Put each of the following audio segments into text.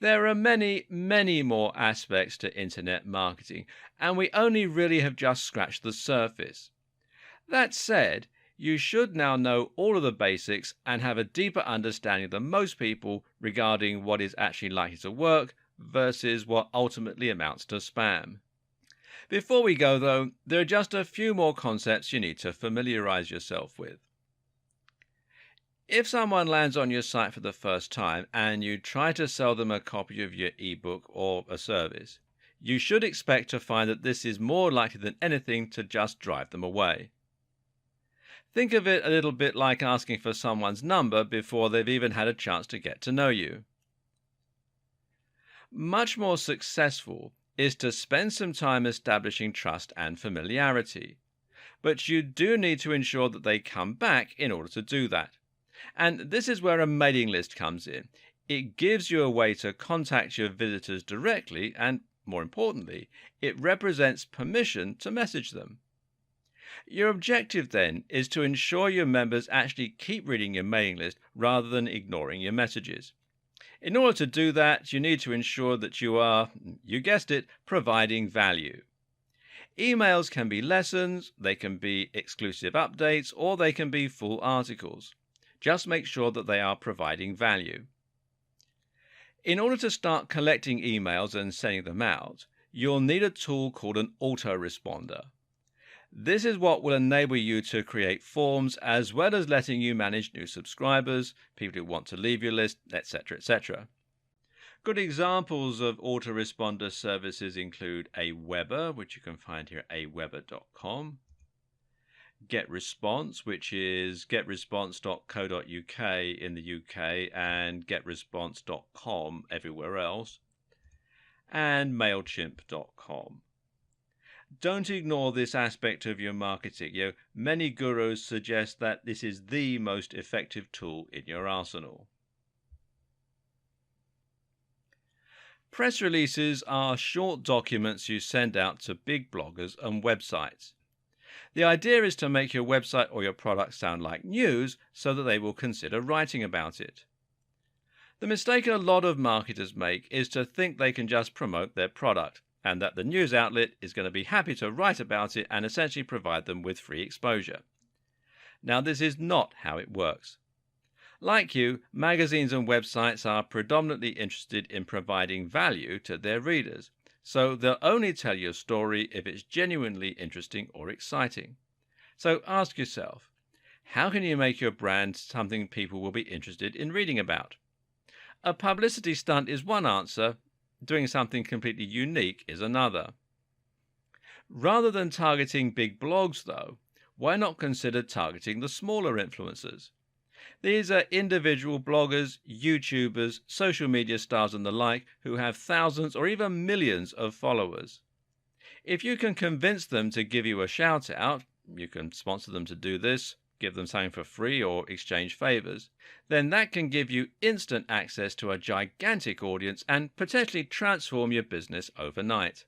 There are many, many more aspects to internet marketing, and we only really have just scratched the surface. That said, you should now know all of the basics and have a deeper understanding than most people regarding what is actually likely to work versus what ultimately amounts to spam. Before we go, though, there are just a few more concepts you need to familiarize yourself with. If someone lands on your site for the first time and you try to sell them a copy of your ebook or a service, you should expect to find that this is more likely than anything to just drive them away. Think of it a little bit like asking for someone's number before they've even had a chance to get to know you. Much more successful is to spend some time establishing trust and familiarity, but you do need to ensure that they come back in order to do that. And this is where a mailing list comes in. It gives you a way to contact your visitors directly, and more importantly, it represents permission to message them. Your objective then is to ensure your members actually keep reading your mailing list rather than ignoring your messages. In order to do that, you need to ensure that you are, you guessed it, providing value. Emails can be lessons, they can be exclusive updates, or they can be full articles. Just make sure that they are providing value. In order to start collecting emails and sending them out, you'll need a tool called an autoresponder. This is what will enable you to create forms as well as letting you manage new subscribers, people who want to leave your list, etc., etc. Good examples of autoresponder services include Aweber, which you can find here at aweber.com, GetResponse, which is getresponse.co.uk in the UK and getresponse.com everywhere else, and MailChimp.com. Don't ignore this aspect of your marketing. Many gurus suggest that this is the most effective tool in your arsenal. Press releases are short documents you send out to big bloggers and websites. The idea is to make your website or your product sound like news so that they will consider writing about it. The mistake a lot of marketers make is to think they can just promote their product, and that the news outlet is going to be happy to write about it and essentially provide them with free exposure. Now, this is not how it works. Like you, magazines and websites are predominantly interested in providing value to their readers, so they'll only tell you a story if it's genuinely interesting or exciting. So ask yourself, how can you make your brand something people will be interested in reading about? A publicity stunt is one answer. Doing something completely unique is another. Rather than targeting big blogs, though, why not consider targeting the smaller influencers? These are individual bloggers, YouTubers, social media stars and the like who have thousands or even millions of followers. If you can convince them to give you a shout out, you can sponsor them to do this, give them something for free or exchange favors, then that can give you instant access to a gigantic audience and potentially transform your business overnight.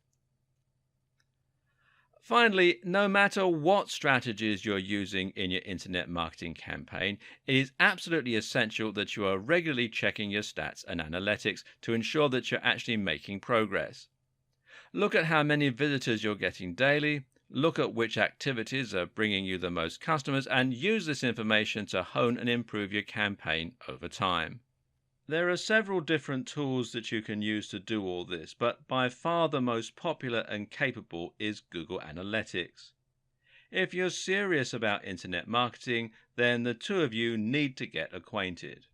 Finally, no matter what strategies you're using in your internet marketing campaign, it is absolutely essential that you are regularly checking your stats and analytics to ensure that you're actually making progress. Look at how many visitors you're getting daily, look at which activities are bringing you the most customers, and use this information to hone and improve your campaign over time. There are several different tools that you can use to do all this, but by far the most popular and capable is Google Analytics. If you're serious about internet marketing, then the two of you need to get acquainted.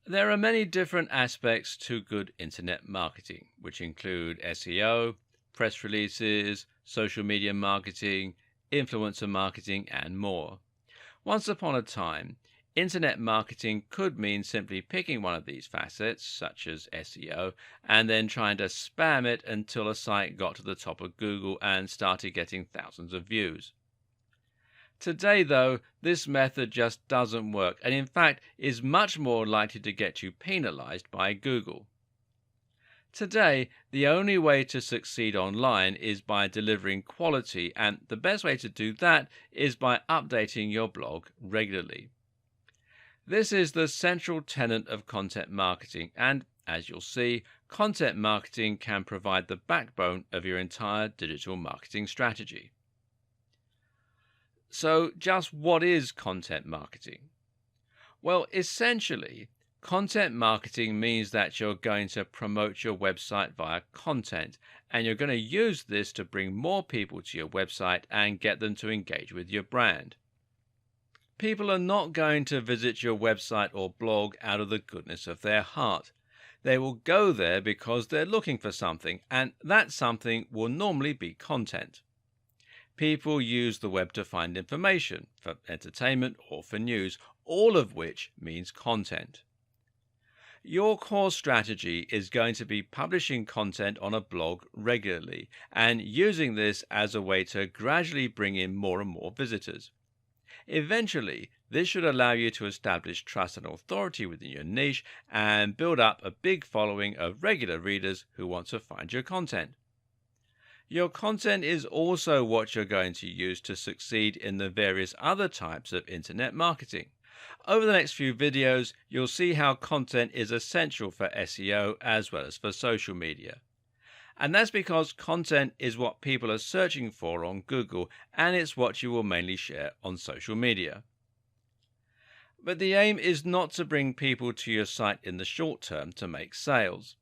There are many different aspects to good internet marketing, which include SEO, press releases, social media marketing, influencer marketing, and more. Once upon a time, internet marketing could mean simply picking one of these facets, such as SEO, and then trying to spam it until a site got to the top of Google and started getting thousands of views. Today, though, this method just doesn't work, and in fact is much more likely to get you penalized by Google. Today, the only way to succeed online is by delivering quality, and the best way to do that is by updating your blog regularly. This is the central tenet of content marketing, and as you'll see, content marketing can provide the backbone of your entire digital marketing strategy. So, just what is content marketing? Well, essentially, content marketing means that you're going to promote your website via content, and you're going to use this to bring more people to your website and get them to engage with your brand. People are not going to visit your website or blog out of the goodness of their heart. They will go there because they're looking for something, and that something will normally be content. People use the web to find information, for entertainment or for news, all of which means content. Your core strategy is going to be publishing content on a blog regularly and using this as a way to gradually bring in more and more visitors. Eventually, this should allow you to establish trust and authority within your niche and build up a big following of regular readers who want to find your content. Your content is also what you're going to use to succeed in the various other types of internet marketing. Over the next few videos, you'll see how content is essential for SEO as well as for social media. And that's because content is what people are searching for on Google, and it's what you will mainly share on social media. But the aim is not to bring people to your site in the short term to make sales.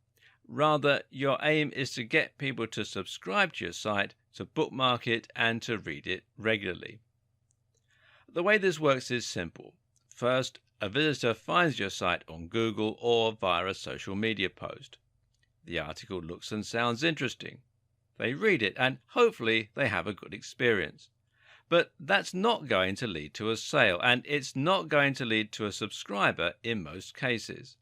Rather, your aim is to get people to subscribe to your site, to bookmark it, and to read it regularly. The way this works is simple. First, a visitor finds your site on Google or via a social media post. The article looks and sounds interesting. They read it and hopefully they have a good experience. But that's not going to lead to a sale, and it's not going to lead to a subscriber in most cases.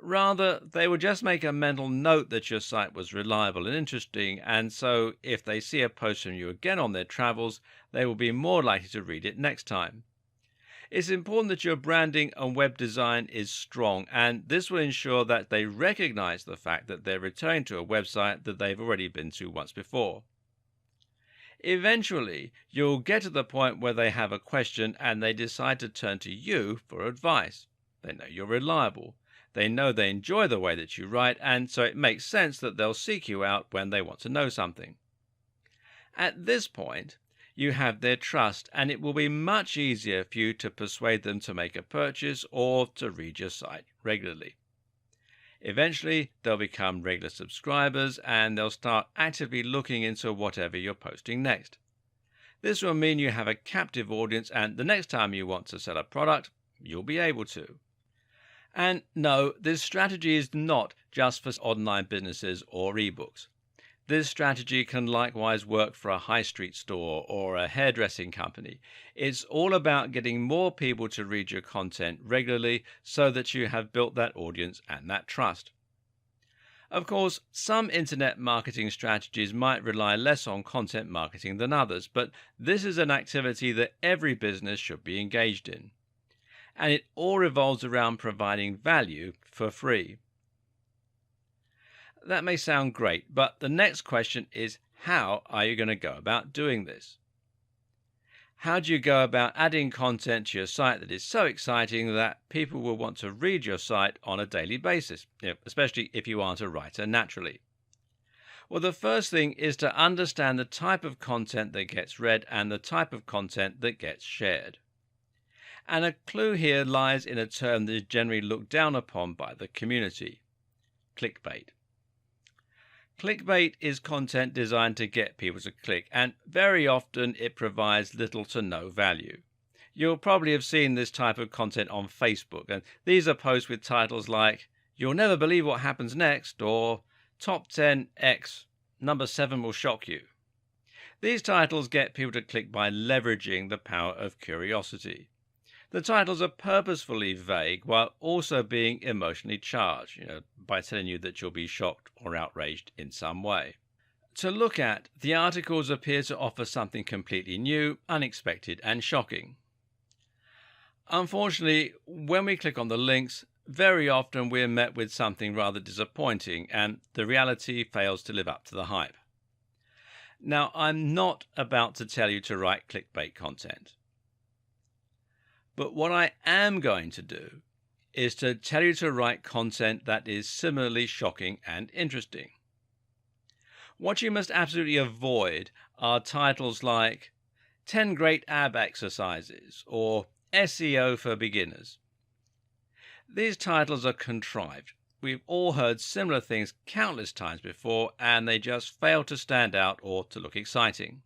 Rather, they will just make a mental note that your site was reliable and interesting, and so if they see a post from you again on their travels, they will be more likely to read it next time. It's important that your branding and web design is strong, and this will ensure that they recognize the fact that they're returning to a website that they've already been to once before. Eventually, you'll get to the point where they have a question and they decide to turn to you for advice. They know you're reliable. They know they enjoy the way that you write, and so it makes sense that they'll seek you out when they want to know something. At this point, you have their trust, and it will be much easier for you to persuade them to make a purchase or to read your site regularly. Eventually, they'll become regular subscribers and they'll start actively looking into whatever you're posting next. This will mean you have a captive audience, and the next time you want to sell a product, you'll be able to. And no, this strategy is not just for online businesses or ebooks. This strategy can likewise work for a high street store or a hairdressing company. It's all about getting more people to read your content regularly so that you have built that audience and that trust. Of course, some internet marketing strategies might rely less on content marketing than others, but this is an activity that every business should be engaged in. And it all revolves around providing value for free. That may sound great, but the next question is, how are you going to go about doing this? How do you go about adding content to your site that is so exciting that people will want to read your site on a daily basis, especially if you aren't a writer naturally? Well, the first thing is to understand the type of content that gets read and the type of content that gets shared. And a clue here lies in a term that is generally looked down upon by the community: clickbait. Clickbait is content designed to get people to click, and very often it provides little to no value. You'll probably have seen this type of content on Facebook, and these are posts with titles like "You'll never believe what happens next" or "Top 10 X, number 7 will shock you." These titles get people to click by leveraging the power of curiosity. The titles are purposefully vague while also being emotionally charged, by telling you that you'll be shocked or outraged in some way. To look at, the articles appear to offer something completely new, unexpected, and shocking. Unfortunately, when we click on the links, very often we're met with something rather disappointing, and the reality fails to live up to the hype. Now, I'm not about to tell you to write clickbait content. But what I am going to do is to tell you to write content that is similarly shocking and interesting. What you must absolutely avoid are titles like 10 Great Ab Exercises or SEO for Beginners. These titles are contrived. We've all heard similar things countless times before, and they just fail to stand out or to look exciting.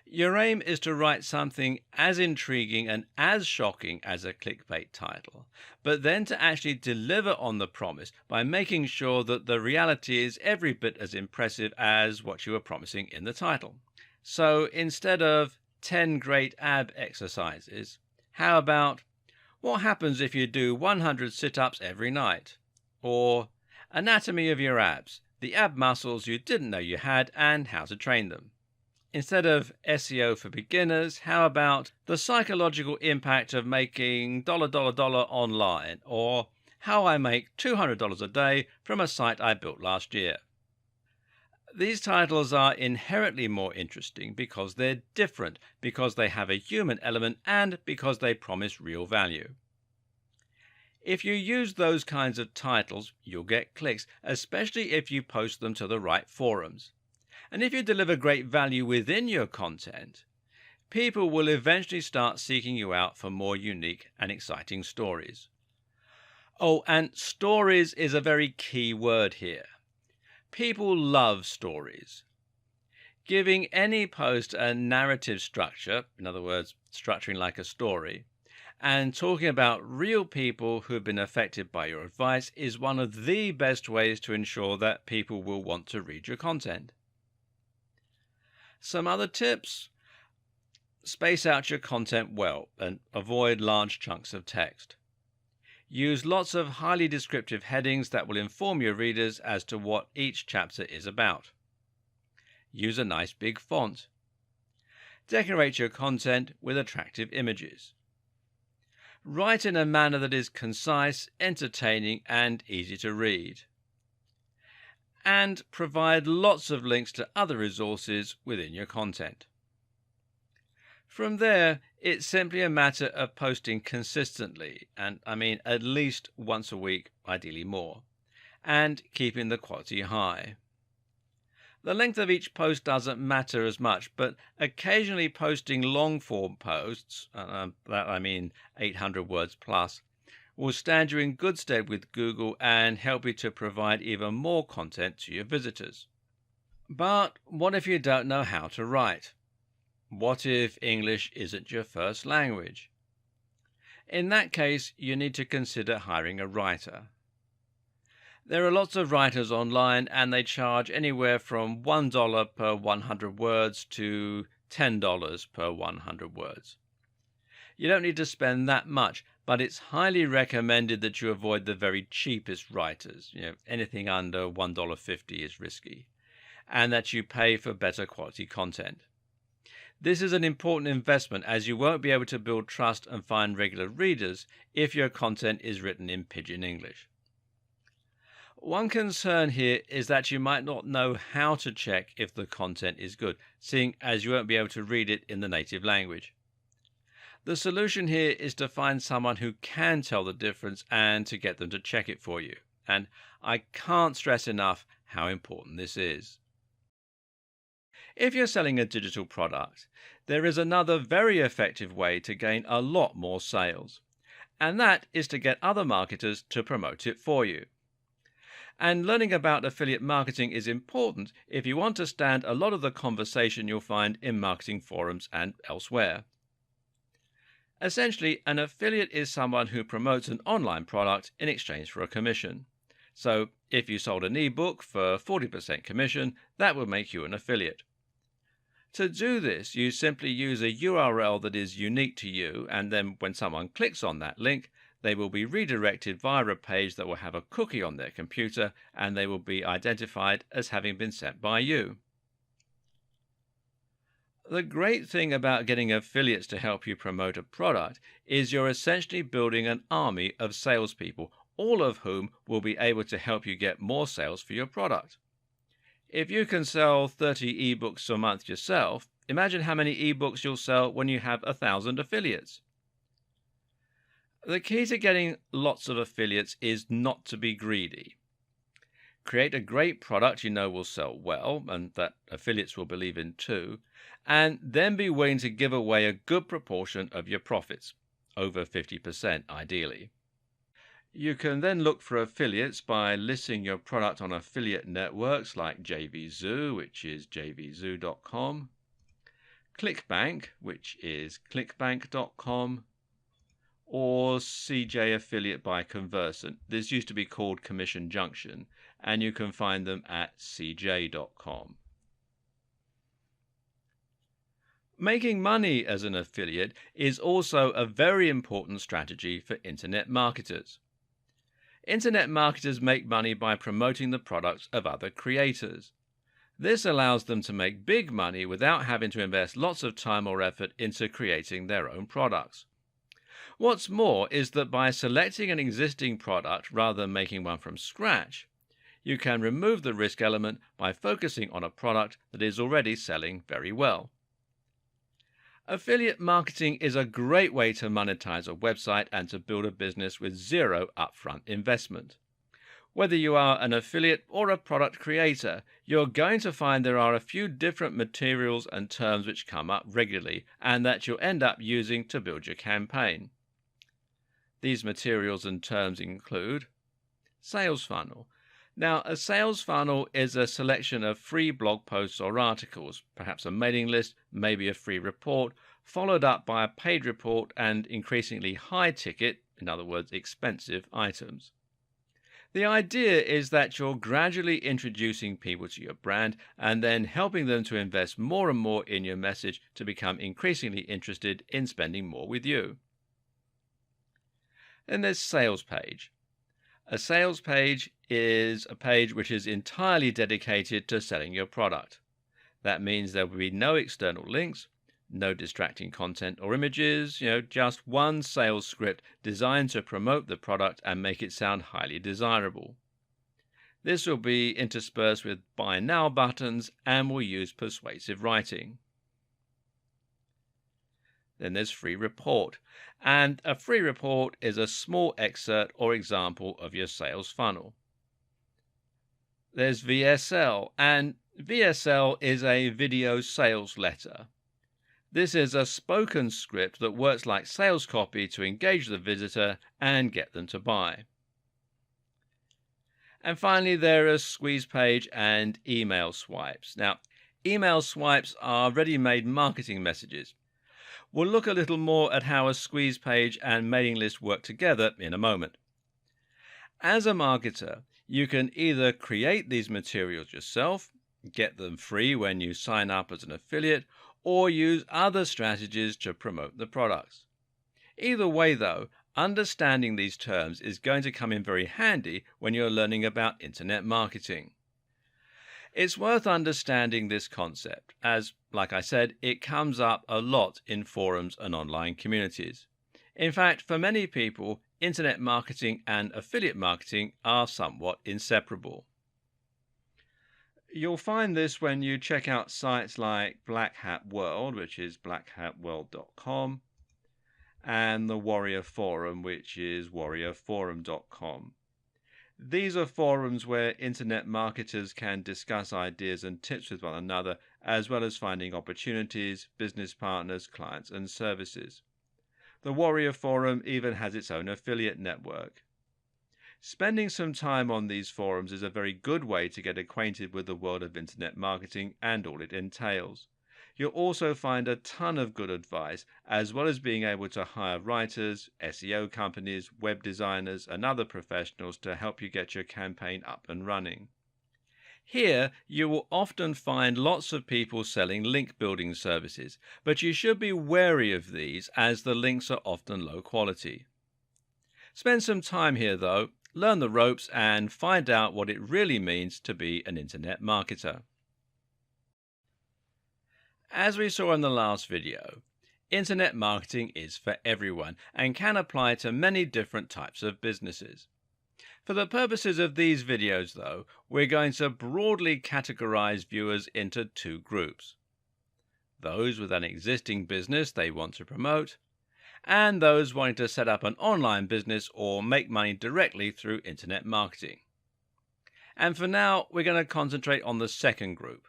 Your aim is to write something as intriguing and as shocking as a clickbait title, but then to actually deliver on the promise by making sure that the reality is every bit as impressive as what you were promising in the title. So instead of 10 great ab exercises, how about what happens if you do 100 sit-ups every night? Or anatomy of your abs, the ab muscles you didn't know you had and how to train them. Instead of SEO for beginners, how about the psychological impact of making $dollar online, or how I make $200 a day from a site I built last year? These titles are inherently more interesting because they're different, because they have a human element, and because they promise real value. If you use those kinds of titles, you'll get clicks, especially if you post them to the right forums. And if you deliver great value within your content, people will eventually start seeking you out for more unique and exciting stories. Oh, and stories is a very key word here. People love stories. Giving any post a narrative structure, in other words, structuring like a story, and talking about real people who've been affected by your advice is one of the best ways to ensure that people will want to read your content. Some other tips: space out your content well and avoid large chunks of text. Use lots of highly descriptive headings that will inform your readers as to what each chapter is about. Use a nice big font. Decorate your content with attractive images. Write in a manner that is concise, entertaining, and easy to read. And provide lots of links to other resources within your content. From there, it's simply a matter of posting consistently, and I mean at least once a week, ideally more, and keeping the quality high. The length of each post doesn't matter as much, but occasionally posting long-form posts, that I mean 800 words plus, will stand you in good stead with Google and help you to provide even more content to your visitors. But what if you don't know how to write? What if English isn't your first language? In that case, you need to consider hiring a writer. There are lots of writers online, and they charge anywhere from $1 per 100 words to $10 per 100 words. You don't need to spend that much, but it's highly recommended that you avoid the very cheapest writers. Anything under $1.50 is risky, and that you pay for better quality content. This is an important investment, as you won't be able to build trust and find regular readers if your content is written in pidgin English. One concern here is that you might not know how to check if the content is good, seeing as you won't be able to read it in the native language. The solution here is to find someone who can tell the difference and to get them to check it for you. And I can't stress enough how important this is. If you're selling a digital product, there is another very effective way to gain a lot more sales, and that is to get other marketers to promote it for you. And learning about affiliate marketing is important if you want to stand a lot of the conversation you'll find in marketing forums and elsewhere. Essentially, an affiliate is someone who promotes an online product in exchange for a commission. So if you sold an ebook for 40% commission, that would make you an affiliate. To do this, you simply use a URL that is unique to you, and then when someone clicks on that link, they will be redirected via a page that will have a cookie on their computer, and they will be identified as having been sent by you. The great thing about getting affiliates to help you promote a product is you're essentially building an army of salespeople, all of whom will be able to help you get more sales for your product. If you can sell 30 ebooks a month yourself, imagine how many ebooks you'll sell when you have 1,000 affiliates. The key to getting lots of affiliates is not to be greedy. Create a great product you know will sell well and that affiliates will believe in too, and then be willing to give away a good proportion of your profits, over 50% ideally. You can then look for affiliates by listing your product on affiliate networks like JVZoo, which is jvzoo.com, ClickBank, which is clickbank.com, or CJ Affiliate by Conversant. This used to be called Commission Junction, and you can find them at cj.com. Making money as an affiliate is also a very important strategy for internet marketers. Internet marketers make money by promoting the products of other creators. This allows them to make big money without having to invest lots of time or effort into creating their own products. What's more is that by selecting an existing product rather than making one from scratch, you can remove the risk element by focusing on a product that is already selling very well. Affiliate marketing is a great way to monetize a website and to build a business with zero upfront investment. Whether you are an affiliate or a product creator, you're going to find there are a few different materials and terms which come up regularly and that you'll end up using to build your campaign. These materials and terms include sales funnel. Now, a sales funnel is a selection of free blog posts or articles, perhaps a mailing list, maybe a free report, followed up by a paid report and increasingly high ticket, in other words, expensive items. The idea is that you're gradually introducing people to your brand and then helping them to invest more and more in your message to become increasingly interested in spending more with you. Then there's sales page. A sales page is a page which is entirely dedicated to selling your product. That means there will be no external links, no distracting content or images, just one sales script designed to promote the product and make it sound highly desirable. This will be interspersed with buy now buttons and will use persuasive writing. Then there's free report. And a free report is a small excerpt or example of your sales funnel. There's VSL, and VSL is a video sales letter. This is a spoken script that works like sales copy to engage the visitor and get them to buy. And finally, there are squeeze page and email swipes. Now, email swipes are ready-made marketing messages. We'll look a little more at how a squeeze page and mailing list work together in a moment. As a marketer, you can either create these materials yourself, get them free when you sign up as an affiliate, or use other strategies to promote the products. Either way, though, understanding these terms is going to come in very handy when you're learning about internet marketing. It's worth understanding this concept as, like I said, it comes up a lot in forums and online communities. In fact, for many people, internet marketing and affiliate marketing are somewhat inseparable. You'll find this when you check out sites like Black Hat World, which is blackhatworld.com, and the Warrior Forum, which is warriorforum.com. These are forums where internet marketers can discuss ideas and tips with one another, as well as finding opportunities, business partners, clients, and services. The Warrior Forum even has its own affiliate network. Spending some time on these forums is a very good way to get acquainted with the world of internet marketing and all it entails. You'll also find a ton of good advice, as well as being able to hire writers, SEO companies, web designers, and other professionals to help you get your campaign up and running. Here, you will often find lots of people selling link building services, but you should be wary of these as the links are often low quality. Spend some time here though, learn the ropes, and find out what it really means to be an internet marketer. As we saw in the last video, internet marketing is for everyone and can apply to many different types of businesses. For the purposes of these videos, though, we're going to broadly categorize viewers into two groups. Those with an existing business they want to promote, and those wanting to set up an online business or make money directly through internet marketing. And for now, we're going to concentrate on the second group.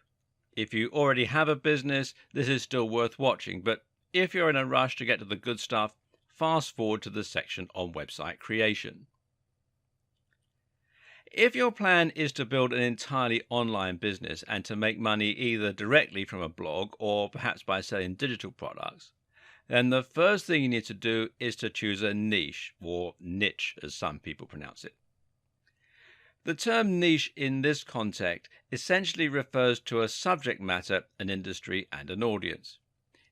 If you already have a business, this is still worth watching, but if you're in a rush to get to the good stuff, fast forward to the section on website creation. If your plan is to build an entirely online business and to make money either directly from a blog or perhaps by selling digital products, then the first thing you need to do is to choose a niche, or niche as some people pronounce it. The term niche in this context essentially refers to a subject matter, an industry, and an audience.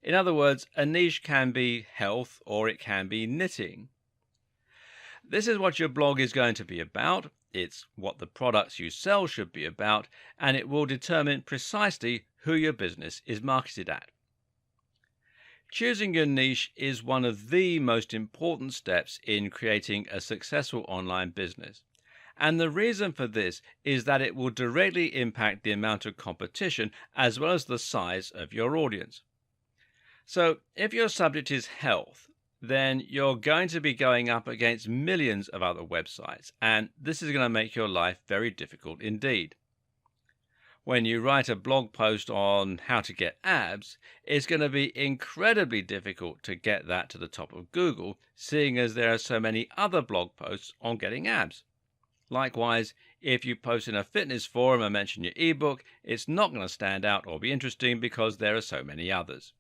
In other words, a niche can be health or it can be knitting. This is what your blog is going to be about, it's what the products you sell should be about, and it will determine precisely who your business is marketed at. Choosing your niche is one of the most important steps in creating a successful online business. And the reason for this is that it will directly impact the amount of competition as well as the size of your audience. So if your subject is health, then you're going to be going up against millions of other websites, and this is going to make your life very difficult indeed. When you write a blog post on how to get abs, it's going to be incredibly difficult to get that to the top of Google, seeing as there are so many other blog posts on getting abs. Likewise, if you post in a fitness forum and mention your ebook, it's not going to stand out or be interesting because there are so many others.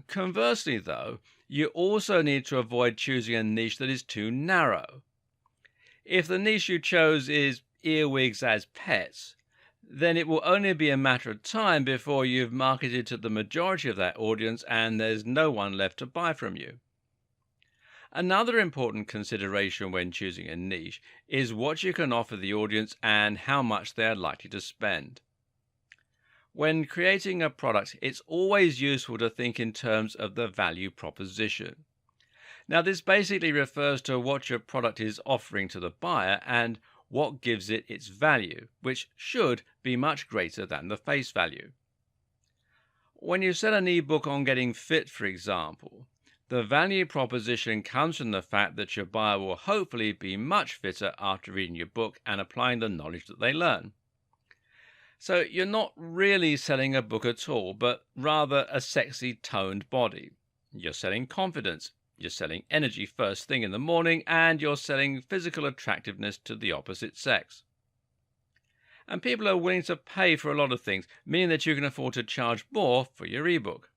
Conversely, though, you also need to avoid choosing a niche that is too narrow. If the niche you chose is earwigs as pets, then it will only be a matter of time before you've marketed to the majority of that audience and there's no one left to buy from you. Another important consideration when choosing a niche is what you can offer the audience and how much they are likely to spend. When creating a product, it's always useful to think in terms of the value proposition. Now, this basically refers to what your product is offering to the buyer and what gives it its value, which should be much greater than the face value. When you sell an ebook on getting fit, for example, the value proposition comes from the fact that your buyer will hopefully be much fitter after reading your book and applying the knowledge that they learn. So you're not really selling a book at all, but rather a sexy toned body. You're selling confidence, you're selling energy first thing in the morning, and you're selling physical attractiveness to the opposite sex. And people are willing to pay for a lot of things, meaning that you can afford to charge more for your ebook.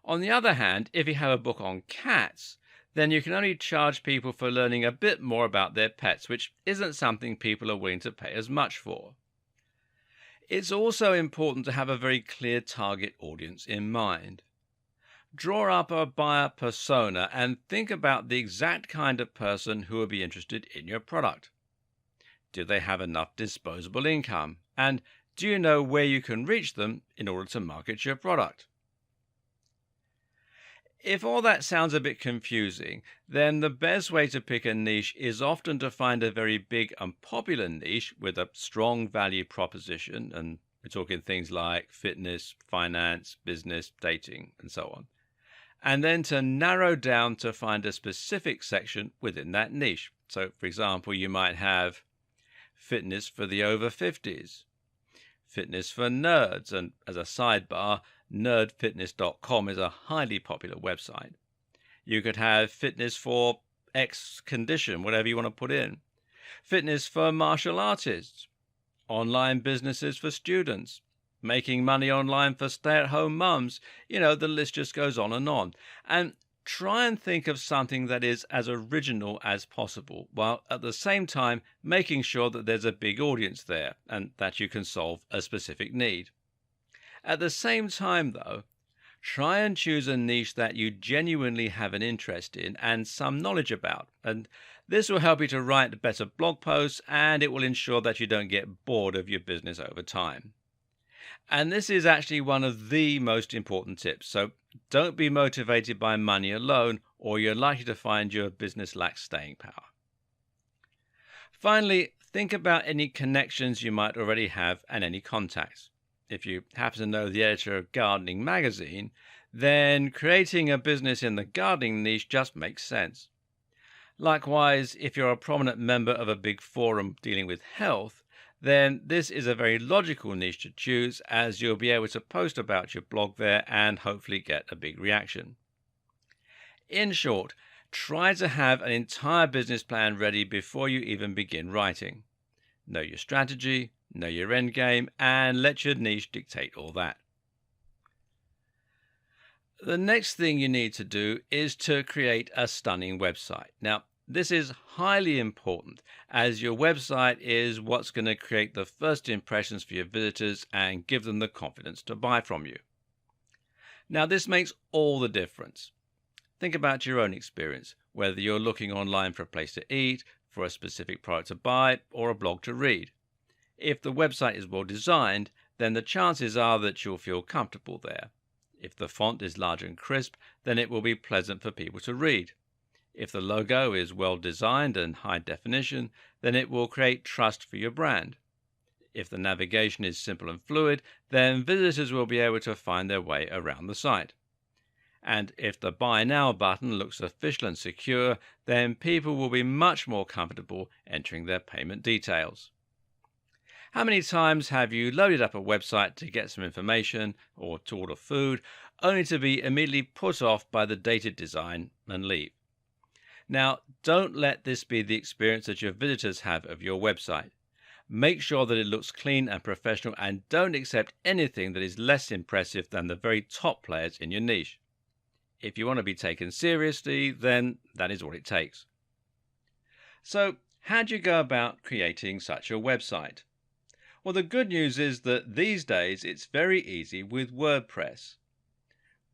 On the other hand, if you have a book on cats, then you can only charge people for learning a bit more about their pets, which isn't something people are willing to pay as much for. It's also important to have a very clear target audience in mind. Draw up a buyer persona and think about the exact kind of person who will be interested in your product. Do they have enough disposable income? And do you know where you can reach them in order to market your product? If all that sounds a bit confusing, then the best way to pick a niche is often to find a very big and popular niche with a strong value proposition, and we're talking things like fitness, finance, business, dating, and so on. And then to narrow down to find a specific section within that niche. So, for example, you might have fitness for the over 50s, fitness for nerds, and as a sidebar, nerdfitness.com is a highly popular website. You could have fitness for X condition, whatever you want to put in. Fitness for martial artists, online businesses for students, making money online for stay-at-home mums. The list just goes on. And try and think of something that is as original as possible, while at the same time making sure that there's a big audience there and that you can solve a specific need. At the same time, though, try and choose a niche that you genuinely have an interest in and some knowledge about. And this will help you to write better blog posts, and it will ensure that you don't get bored of your business over time. And this is actually one of the most important tips. So don't be motivated by money alone, or you're likely to find your business lacks staying power. Finally, think about any connections you might already have and any contacts. If you happen to know the editor of Gardening magazine, then creating a business in the gardening niche just makes sense. Likewise, if you're a prominent member of a big forum dealing with health, then this is a very logical niche to choose, as you'll be able to post about your blog there and hopefully get a big reaction. In short, try to have an entire business plan ready before you even begin writing. Know your strategy, know your end game, and let your niche dictate all that. The next thing you need to do is to create a stunning website. Now, this is highly important, as your website is what's going to create the first impressions for your visitors and give them the confidence to buy from you. Now, this makes all the difference. Think about your own experience, whether you're looking online for a place to eat, for a specific product to buy, or a blog to read. If the website is well designed, then the chances are that you'll feel comfortable there. If the font is large and crisp, then it will be pleasant for people to read. If the logo is well designed and high definition, then it will create trust for your brand. If the navigation is simple and fluid, then visitors will be able to find their way around the site. And if the Buy Now button looks official and secure, then people will be much more comfortable entering their payment details. How many times have you loaded up a website to get some information or to order food, only to be immediately put off by the dated design and leave? Now, don't let this be the experience that your visitors have of your website. Make sure that it looks clean and professional, and don't accept anything that is less impressive than the very top players in your niche. If you want to be taken seriously, then that is what it takes. So, how do you go about creating such a website? Well, the good news is that these days it's very easy with WordPress.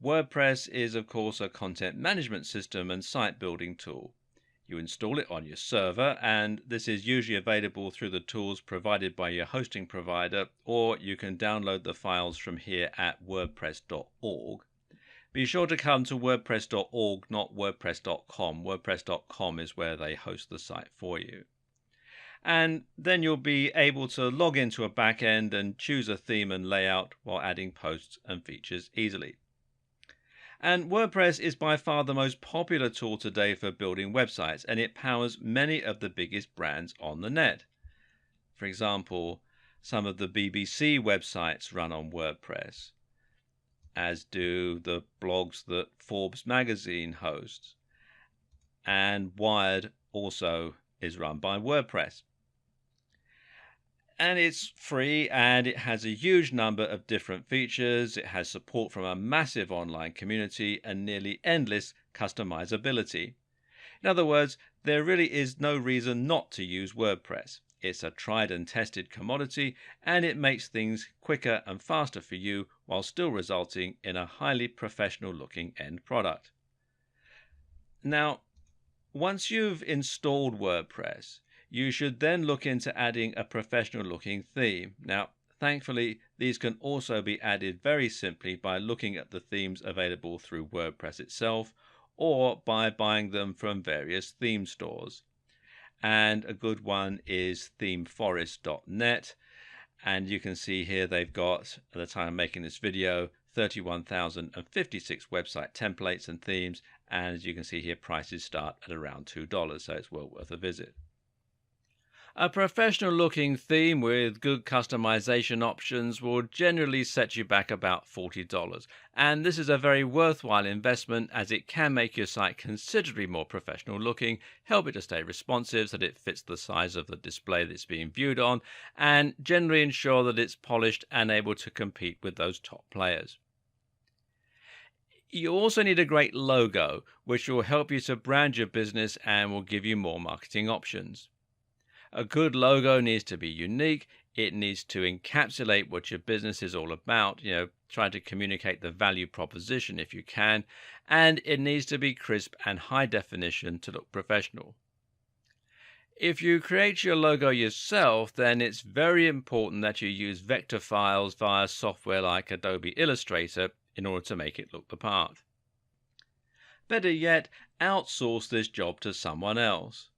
WordPress is, of course, a content management system and site building tool. You install it on your server, and this is usually available through the tools provided by your hosting provider, or you can download the files from here at wordpress.org. Be sure to come to wordpress.org, not wordpress.com. Wordpress.com is where they host the site for you. And then you'll be able to log into a backend and choose a theme and layout while adding posts and features easily. And WordPress is by far the most popular tool today for building websites, and it powers many of the biggest brands on the net. For example, some of the BBC websites run on WordPress, as do the blogs that Forbes magazine hosts, and Wired also is run by WordPress. And it's free, and it has a huge number of different features. It has support from a massive online community and nearly endless customizability. In other words, there really is no reason not to use WordPress. It's a tried and tested commodity, and it makes things quicker and faster for you while still resulting in a highly professional looking end product. Now, once you've installed WordPress, you should then look into adding a professional looking theme. Now, thankfully, these can also be added very simply by looking at the themes available through WordPress itself, or by buying them from various theme stores. And a good one is themeforest.net, and you can see here they've got, at the time of making this video, 31,056 website templates and themes, and as you can see here, prices start at around $2, so it's well worth a visit. A professional looking theme with good customization options will generally set you back about $40, and this is a very worthwhile investment, as it can make your site considerably more professional looking, help it to stay responsive so that it fits the size of the display that it's being viewed on, and generally ensure that it's polished and able to compete with those top players. You also need a great logo, which will help you to brand your business and will give you more marketing options. A good logo needs to be unique. It needs to encapsulate what your business is all about, try to communicate the value proposition if you can, and it needs to be crisp and high definition to look professional. If you create your logo yourself, then it's very important that you use vector files via software like Adobe Illustrator in order to make it look the part. Better yet, outsource this job to someone else.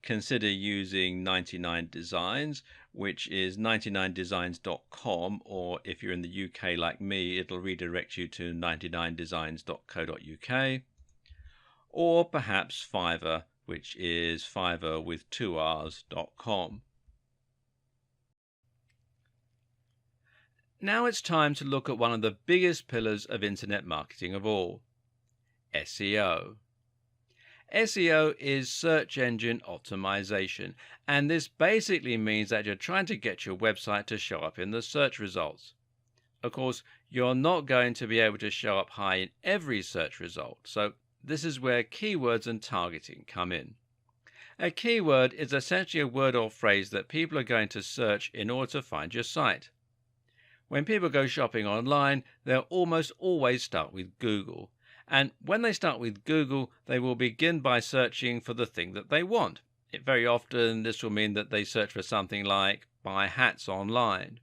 consider using 99 Designs, which is 99designs.com, or if you're in the UK like me, it'll redirect you to 99designs.co.uk, or perhaps Fiverr, which is Fiverr with 2Rs.com. Now it's time to look at one of the biggest pillars of internet marketing of all, SEO. SEO is search engine optimization, and this basically means that you're trying to get your website to show up in the search results. Of course, you're not going to be able to show up high in every search result, so this is where keywords and targeting come in. A keyword is essentially a word or phrase that people are going to search in order to find your site. When people go shopping online, they'll almost always start with Google. And when they start with Google, they will begin by searching for the thing that they want. Very often, this will mean that they search for something like buy hats online.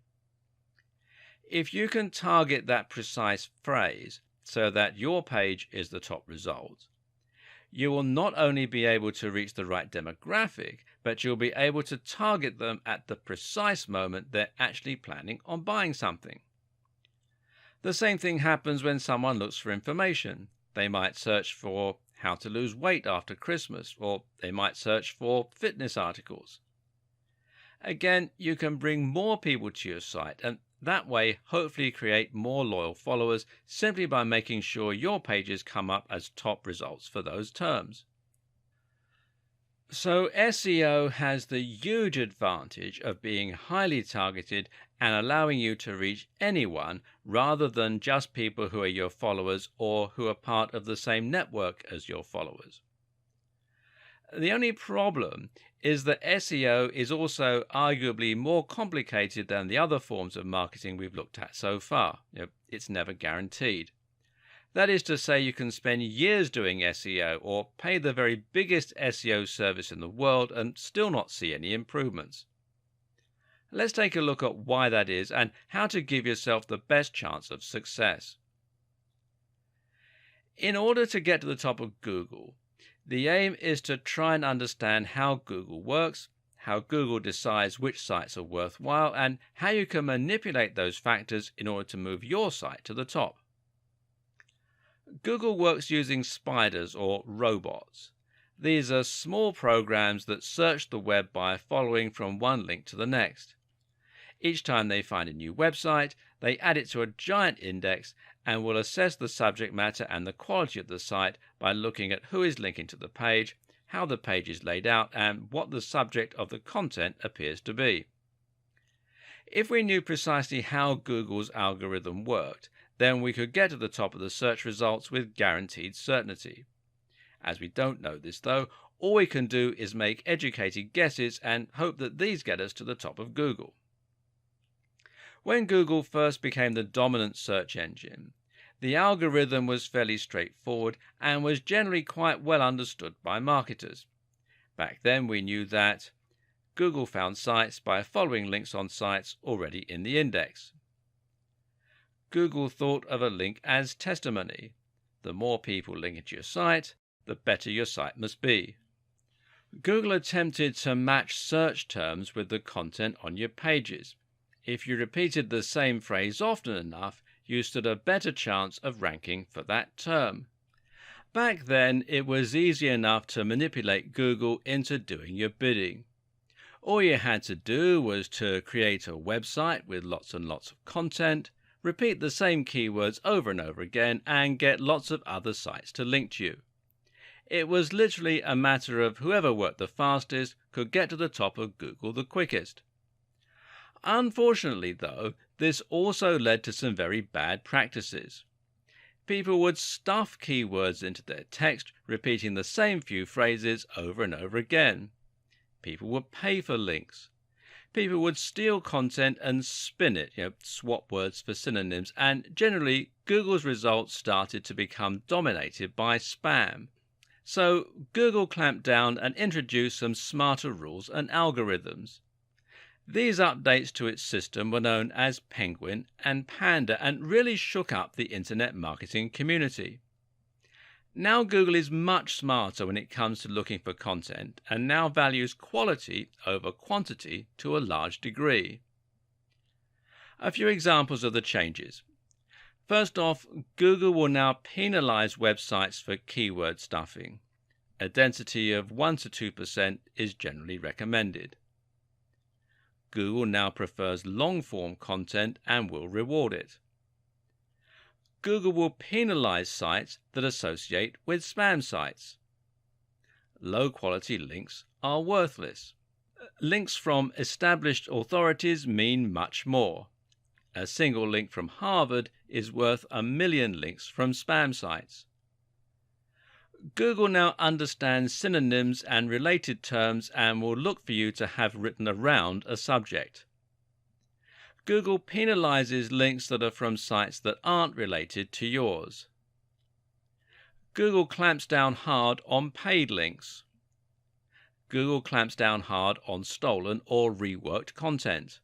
If you can target that precise phrase so that your page is the top result, you will not only be able to reach the right demographic, but you'll be able to target them at the precise moment they're actually planning on buying something. The same thing happens when someone looks for information. They might search for how to lose weight after Christmas, or they might search for fitness articles. Again, you can bring more people to your site, and that way hopefully create more loyal followers simply by making sure your pages come up as top results for those terms. So SEO has the huge advantage of being highly targeted and allowing you to reach anyone rather than just people who are your followers or who are part of the same network as your followers. The only problem is that SEO is also arguably more complicated than the other forms of marketing we've looked at so far. It's never guaranteed. That is to say, you can spend years doing SEO or pay the very biggest SEO service in the world and still not see any improvements. Let's take a look at why that is and how to give yourself the best chance of success. In order to get to the top of Google, the aim is to try and understand how Google works, how Google decides which sites are worthwhile, and how you can manipulate those factors in order to move your site to the top. Google works using spiders or robots. These are small programs that search the web by following from one link to the next. Each time they find a new website, they add it to a giant index and will assess the subject matter and the quality of the site by looking at who is linking to the page, how the page is laid out, and what the subject of the content appears to be. If we knew precisely how Google's algorithm worked, then we could get to the top of the search results with guaranteed certainty. As we don't know this though, all we can do is make educated guesses and hope that these get us to the top of Google. When Google first became the dominant search engine, the algorithm was fairly straightforward and was generally quite well understood by marketers. Back then we knew that Google found sites by following links on sites already in the index. Google thought of a link as testimony. The more people link into your site, the better your site must be. Google attempted to match search terms with the content on your pages. If you repeated the same phrase often enough, you stood a better chance of ranking for that term. Back then, it was easy enough to manipulate Google into doing your bidding. All you had to do was to create a website with lots and lots of content, repeat the same keywords over and over again, and get lots of other sites to link to you. It was literally a matter of whoever worked the fastest could get to the top of Google the quickest. Unfortunately, though, this also led to some very bad practices. People would stuff keywords into their text, repeating the same few phrases over and over again. People would pay for links. People would steal content and spin it, swap words for synonyms, and generally Google's results started to become dominated by spam. So Google clamped down and introduced some smarter rules and algorithms. These updates to its system were known as Penguin and Panda and really shook up the internet marketing community. Now Google is much smarter when it comes to looking for content and now values quality over quantity to a large degree. A few examples of the changes. First off, Google will now penalize websites for keyword stuffing. A density of 1 to 2% is generally recommended. Google now prefers long-form content and will reward it. Google will penalize sites that associate with spam sites. Low-quality links are worthless. Links from established authorities mean much more. A single link from Harvard is worth 1,000,000 links from spam sites. Google now understands synonyms and related terms and will look for you to have written around a subject. Google penalizes links that are from sites that aren't related to yours. Google clamps down hard on paid links. Google clamps down hard on stolen or reworked content.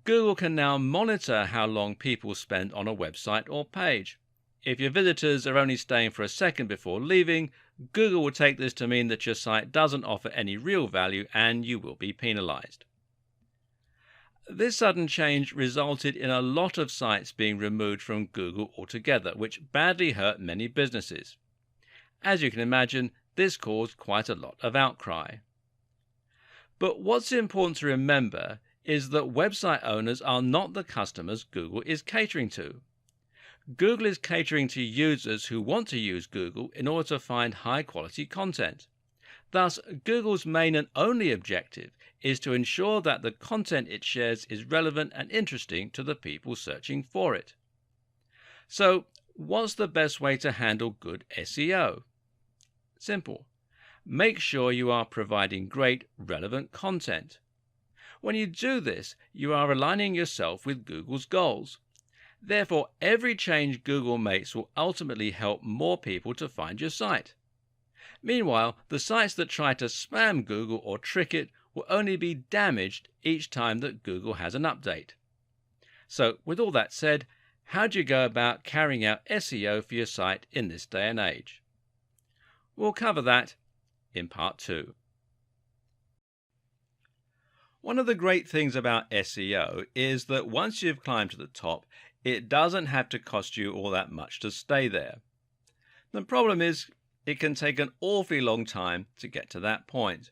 Google can now monitor how long people spend on a website or page. If your visitors are only staying for a second before leaving, Google will take this to mean that your site doesn't offer any real value and you will be penalized. This sudden change resulted in a lot of sites being removed from Google altogether, which badly hurt many businesses. As you can imagine, this caused quite a lot of outcry. But what's important to remember is that website owners are not the customers Google is catering to. Google is catering to users who want to use Google in order to find high-quality content. Thus, Google's main and only objective is to ensure that the content it shares is relevant and interesting to the people searching for it. So, what's the best way to handle good SEO? Simple. Make sure you are providing great, relevant content. When you do this, you are aligning yourself with Google's goals. Therefore, every change Google makes will ultimately help more people to find your site. Meanwhile, the sites that try to spam Google or trick it will only be damaged each time that Google has an update. So, with all that said, how do you go about carrying out SEO for your site in this day and age? We'll cover that in part 2. One of the great things about SEO is that once you've climbed to the top, it doesn't have to cost you all that much to stay there. The problem is, it can take an awfully long time to get to that point.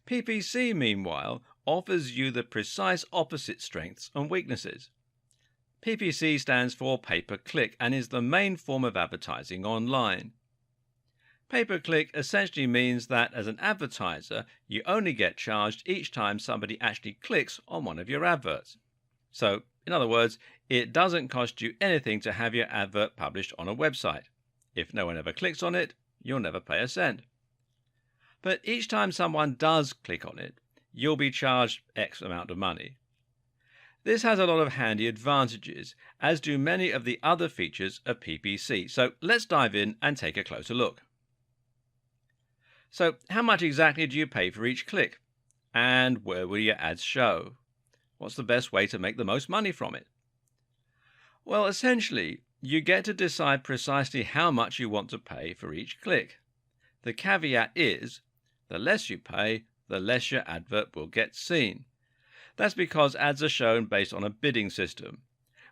PPC, meanwhile, offers you the precise opposite strengths and weaknesses. PPC stands for pay-per-click and is the main form of advertising online. Pay-per-click essentially means that as an advertiser, you only get charged each time somebody actually clicks on one of your adverts. So, in other words, it doesn't cost you anything to have your advert published on a website. If no one ever clicks on it, you'll never pay a cent. But each time someone does click on it, you'll be charged X amount of money. This has a lot of handy advantages, as do many of the other features of PPC. So let's dive in and take a closer look. So how much exactly do you pay for each click? And where will your ads show? What's the best way to make the most money from it? Well, essentially, you get to decide precisely how much you want to pay for each click. The caveat is, the less you pay, the less your advert will get seen. That's because ads are shown based on a bidding system.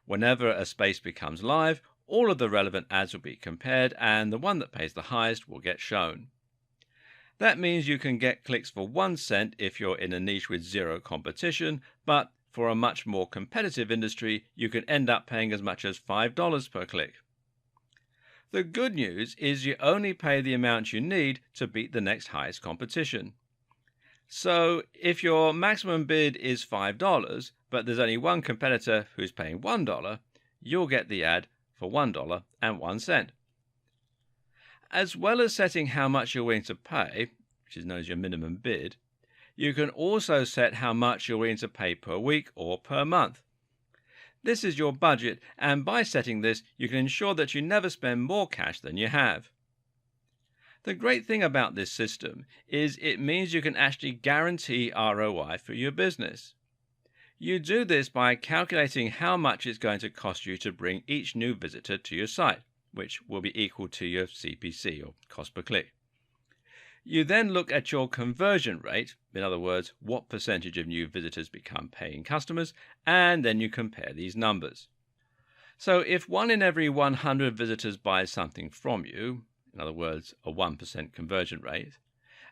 Whenever a space becomes live, all of the relevant ads will be compared and the one that pays the highest will get shown. That means you can get clicks for 1 cent if you're in a niche with zero competition, but for a much more competitive industry, you can end up paying as much as $5 per click. The good news is you only pay the amount you need to beat the next highest competition. So if your maximum bid is $5, but there's only one competitor who's paying $1, you'll get the ad for $1.01. As well as setting how much you're willing to pay, which is known as your minimum bid, you can also set how much you're willing to pay per week or per month. This is your budget, and by setting this, you can ensure that you never spend more cash than you have. The great thing about this system is it means you can actually guarantee ROI for your business. You do this by calculating how much it's going to cost you to bring each new visitor to your site, which will be equal to your CPC, or cost per click. You then look at your conversion rate, in other words, what percentage of new visitors become paying customers, and then you compare these numbers. So if 1 in every 100 visitors buys something from you, in other words, a 1% conversion rate,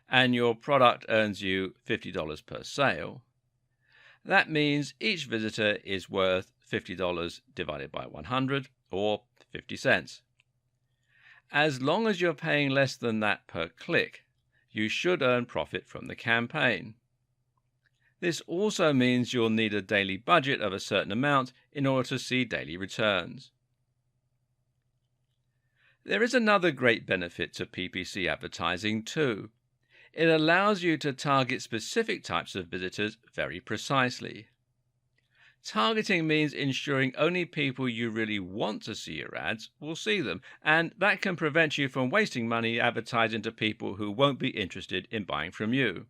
and your product earns you $50 per sale, that means each visitor is worth $50 divided by 100, or 50 cents. As long as you're paying less than that per click, you should earn profit from the campaign. This also means you'll need a daily budget of a certain amount in order to see daily returns. There is another great benefit to PPC advertising too. It allows you to target specific types of visitors very precisely. Targeting means ensuring only people you really want to see your ads will see them, and that can prevent you from wasting money advertising to people who won't be interested in buying from you.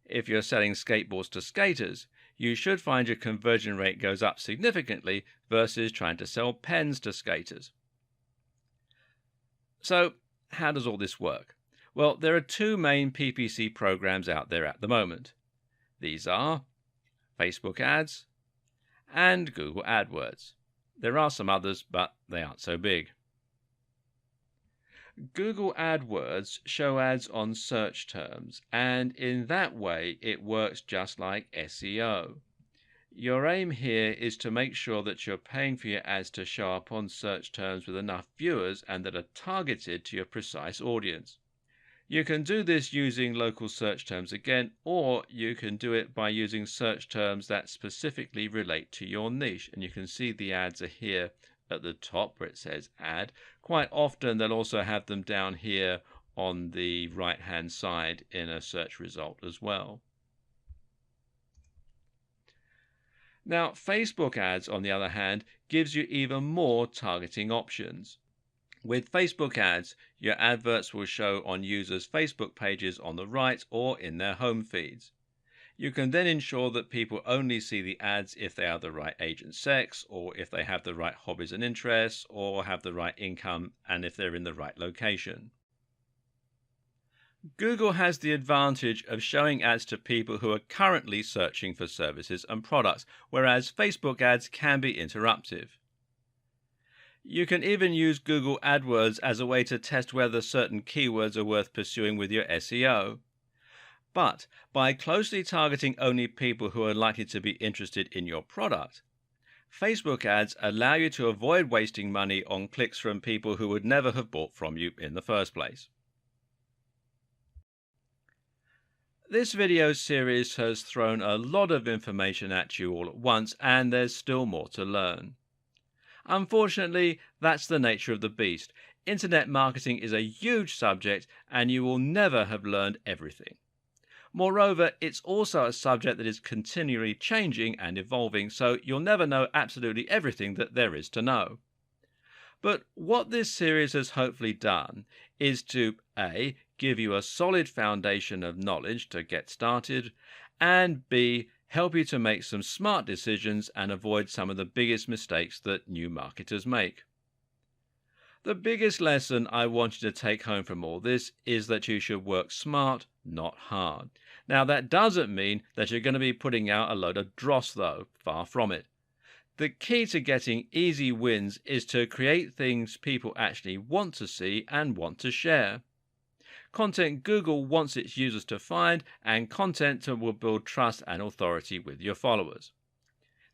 If you're selling skateboards to skaters, you should find your conversion rate goes up significantly versus trying to sell pens to skaters. So, how does all this work? Well, there are two main PPC programs out there at the moment. These are Facebook ads and Google AdWords. There are some others, but they aren't so big. Google AdWords show ads on search terms, and in that way it works just like SEO. Your aim here is to make sure that you're paying for your ads to show up on search terms with enough viewers and that are targeted to your precise audience. You can do this using local search terms again, or you can do it by using search terms that specifically relate to your niche. And you can see the ads are here at the top where it says ad. Quite often they'll also have them down here on the right hand side in a search result as well. Now, Facebook ads, on the other hand, gives you even more targeting options. With Facebook ads, your adverts will show on users' Facebook pages on the right or in their home feeds. You can then ensure that people only see the ads if they are the right age and sex, or if they have the right hobbies and interests, or have the right income, and if they're in the right location. Google has the advantage of showing ads to people who are currently searching for services and products, whereas Facebook ads can be interruptive. You can even use Google AdWords as a way to test whether certain keywords are worth pursuing with your SEO. But by closely targeting only people who are likely to be interested in your product, Facebook ads allow you to avoid wasting money on clicks from people who would never have bought from you in the first place. This video series has thrown a lot of information at you all at once, and there's still more to learn. Unfortunately, that's the nature of the beast. Internet marketing is a huge subject, and you will never have learned everything. Moreover, it's also a subject that is continually changing and evolving, so you'll never know absolutely everything that there is to know. But what this series has hopefully done is to A, give you a solid foundation of knowledge to get started, and B, help you to make some smart decisions and avoid some of the biggest mistakes that new marketers make. The biggest lesson I want you to take home from all this is that you should work smart, not hard. Now, that doesn't mean that you're going to be putting out a load of dross, though. Far from it. The key to getting easy wins is to create things people actually want to see and want to share. Content Google wants its users to find, and content will build trust and authority with your followers.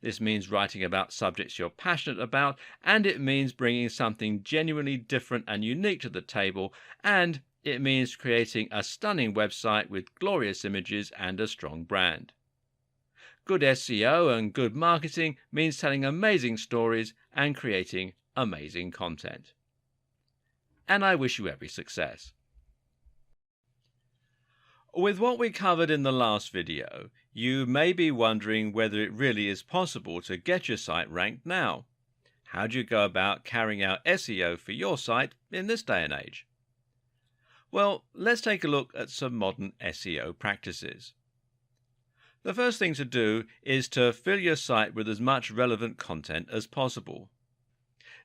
This means writing about subjects you're passionate about, and it means bringing something genuinely different and unique to the table, and it means creating a stunning website with glorious images and a strong brand. Good SEO and good marketing means telling amazing stories and creating amazing content. And I wish you every success. With what we covered in the last video, you may be wondering whether it really is possible to get your site ranked now. How do you go about carrying out SEO for your site in this day and age? Well, let's take a look at some modern SEO practices. The first thing to do is to fill your site with as much relevant content as possible.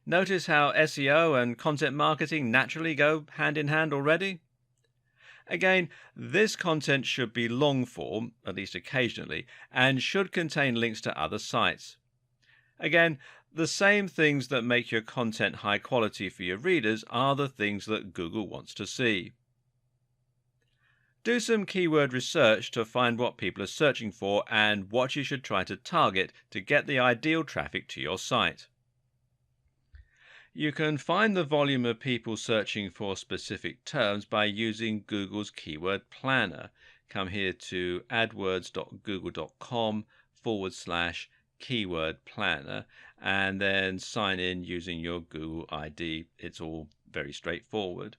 Notice how SEO and content marketing naturally go hand in hand already? Again, this content should be long form, at least occasionally, and should contain links to other sites. Again, the same things that make your content high quality for your readers are the things that Google wants to see. Do some keyword research to find what people are searching for and what you should try to target to get the ideal traffic to your site. You can find the volume of people searching for specific terms by using Google's Keyword Planner. Come here to adwords.google.com/keyword planner and then sign in using your Google ID. It's all very straightforward.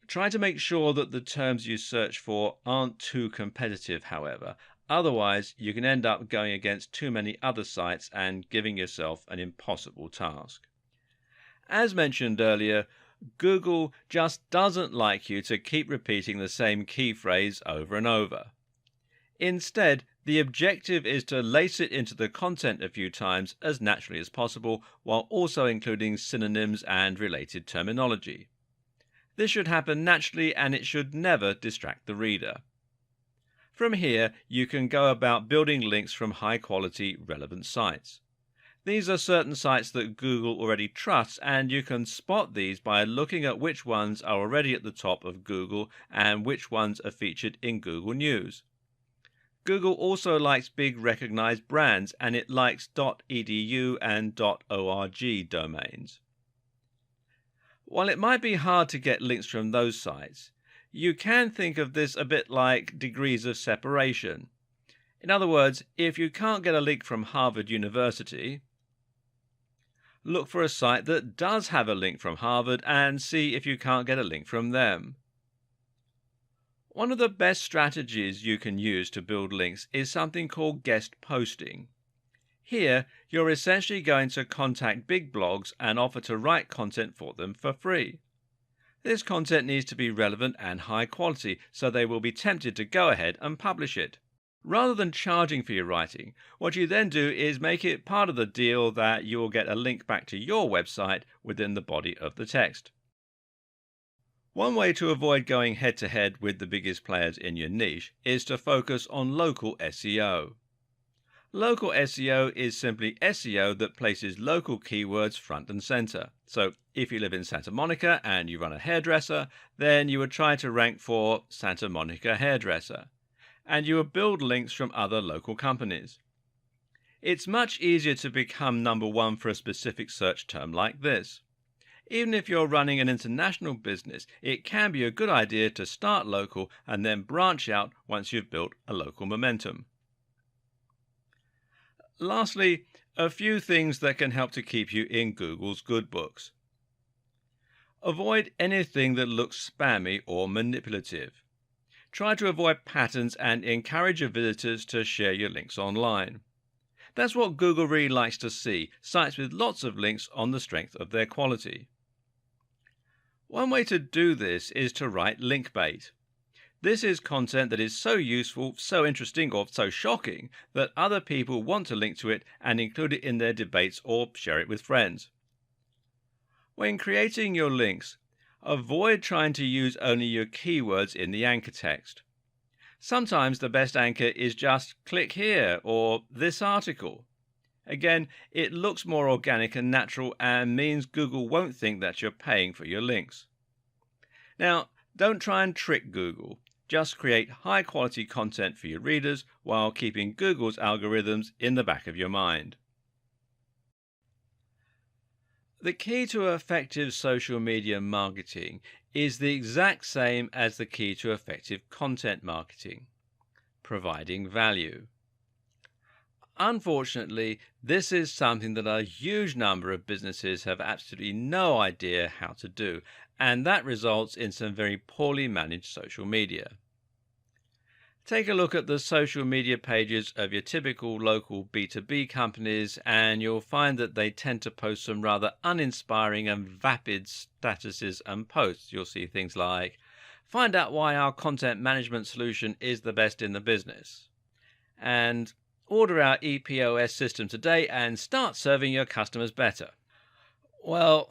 Try to make sure that the terms you search for aren't too competitive, however. Otherwise, you can end up going against too many other sites and giving yourself an impossible task. As mentioned earlier, Google just doesn't like you to keep repeating the same key phrase over and over. Instead, the objective is to lace it into the content a few times as naturally as possible, while also including synonyms and related terminology. This should happen naturally and it should never distract the reader. From here, you can go about building links from high-quality, relevant sites. These are certain sites that Google already trusts, and you can spot these by looking at which ones are already at the top of Google and which ones are featured in Google News. Google also likes big recognized brands, and it likes .edu and .org domains. While it might be hard to get links from those sites, you can think of this a bit like degrees of separation. In other words, if you can't get a link from Harvard University, look for a site that does have a link from Harvard and see if you can't get a link from them. One of the best strategies you can use to build links is something called guest posting. Here, you're essentially going to contact big blogs and offer to write content for them for free. This content needs to be relevant and high quality, so they will be tempted to go ahead and publish it. Rather than charging for your writing, what you then do is make it part of the deal that you will get a link back to your website within the body of the text. One way to avoid going head-to-head with the biggest players in your niche is to focus on local SEO. Local SEO is simply SEO that places local keywords front and center. So if you live in Santa Monica and you run a hairdresser, then you would try to rank for Santa Monica hairdresser, and you would build links from other local companies. It's much easier to become number one for a specific search term like this. Even if you're running an international business, it can be a good idea to start local and then branch out once you've built a local momentum. Lastly, a few things that can help to keep you in Google's good books. Avoid anything that looks spammy or manipulative. Try to avoid patterns and encourage your visitors to share your links online. That's what Google really likes to see, sites with lots of links on the strength of their quality. One way to do this is to write link bait. This is content that is so useful, so interesting, or so shocking that other people want to link to it and include it in their debates or share it with friends. When creating your links, avoid trying to use only your keywords in the anchor text. Sometimes the best anchor is just click here or this article. Again, it looks more organic and natural and means Google won't think that you're paying for your links. Now, don't try and trick Google. Just create high-quality content for your readers while keeping Google's algorithms in the back of your mind. The key to effective social media marketing is the exact same as the key to effective content marketing: providing value. Unfortunately, this is something that a huge number of businesses have absolutely no idea how to do, and that results in some very poorly managed social media. Take a look at the social media pages of your typical local B2B companies, and you'll find that they tend to post some rather uninspiring and vapid statuses and posts. You'll see things like, "Find out why our content management solution is the best in the business," and "Order our EPOS system today and start serving your customers better." Well,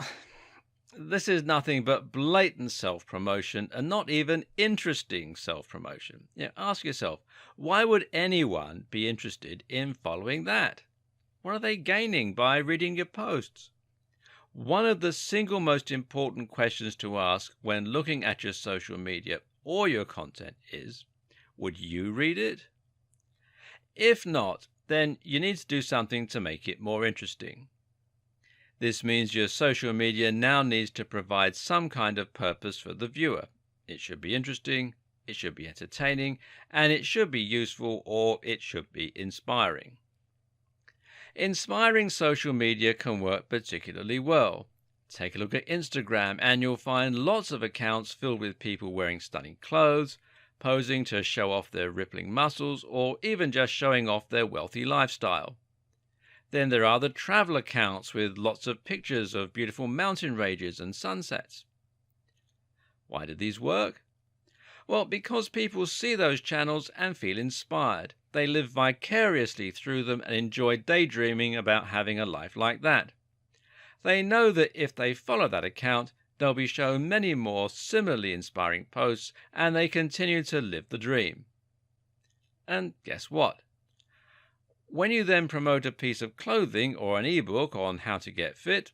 this is nothing but blatant self-promotion and not even interesting self-promotion. Ask yourself, why would anyone be interested in following that? What are they gaining by reading your posts? One of the single most important questions to ask when looking at your social media or your content is, would you read it? If not, then you need to do something to make it more interesting. This means your social media now needs to provide some kind of purpose for the viewer. It should be interesting, it should be entertaining, and it should be useful, or it should be inspiring. Inspiring social media can work particularly well. Take a look at Instagram and you'll find lots of accounts filled with people wearing stunning clothes, posing to show off their rippling muscles, or even just showing off their wealthy lifestyle. Then there are the travel accounts with lots of pictures of beautiful mountain ranges and sunsets. Why do these work? Well, because people see those channels and feel inspired. They live vicariously through them and enjoy daydreaming about having a life like that. They know that if they follow that account, they'll be shown many more similarly inspiring posts, and they continue to live the dream. And guess what? When you then promote a piece of clothing or an ebook on how to get fit,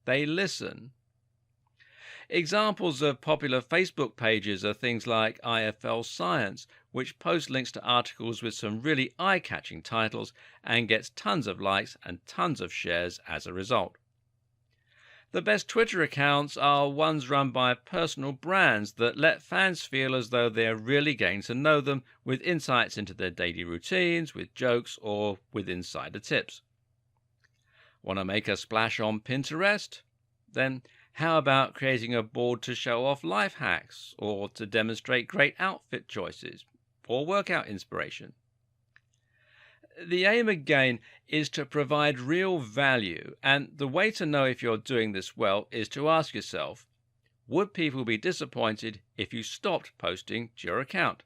they listen. Examples of popular Facebook pages are things like IFL Science, which posts links to articles with some really eye-catching titles and gets tons of likes and tons of shares as a result. The best Twitter accounts are ones run by personal brands that let fans feel as though they're really getting to know them, with insights into their daily routines, with jokes, or with insider tips. Want to make a splash on Pinterest? Then how about creating a board to show off life hacks, or to demonstrate great outfit choices, or workout inspiration? The aim again is to provide real value, and the way to know if you're doing this well is to ask yourself, would people be disappointed if you stopped posting to your account?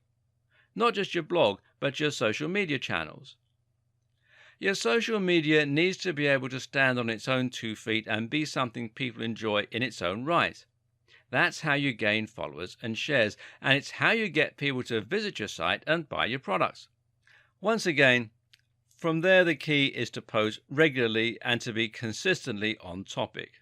Not just your blog, but your social media channels. Your social media needs to be able to stand on its own 2 feet and be something people enjoy in its own right. That's how you gain followers and shares, and it's how you get people to visit your site and buy your products. Once again, from there the key is to post regularly and to be consistently on topic.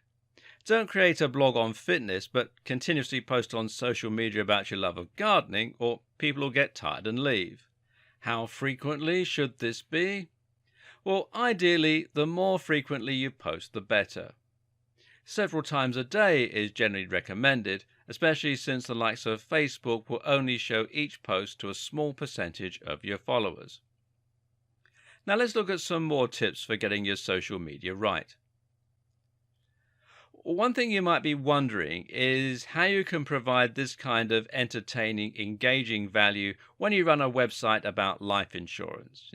Don't create a blog on fitness, but continuously post on social media about your love of gardening, or people will get tired and leave. How frequently should this be? Well, ideally, the more frequently you post, the better. Several times a day is generally recommended, especially since the likes of Facebook will only show each post to a small percentage of your followers. Now let's look at some more tips for getting your social media right. One thing you might be wondering is how you can provide this kind of entertaining, engaging value when you run a website about life insurance.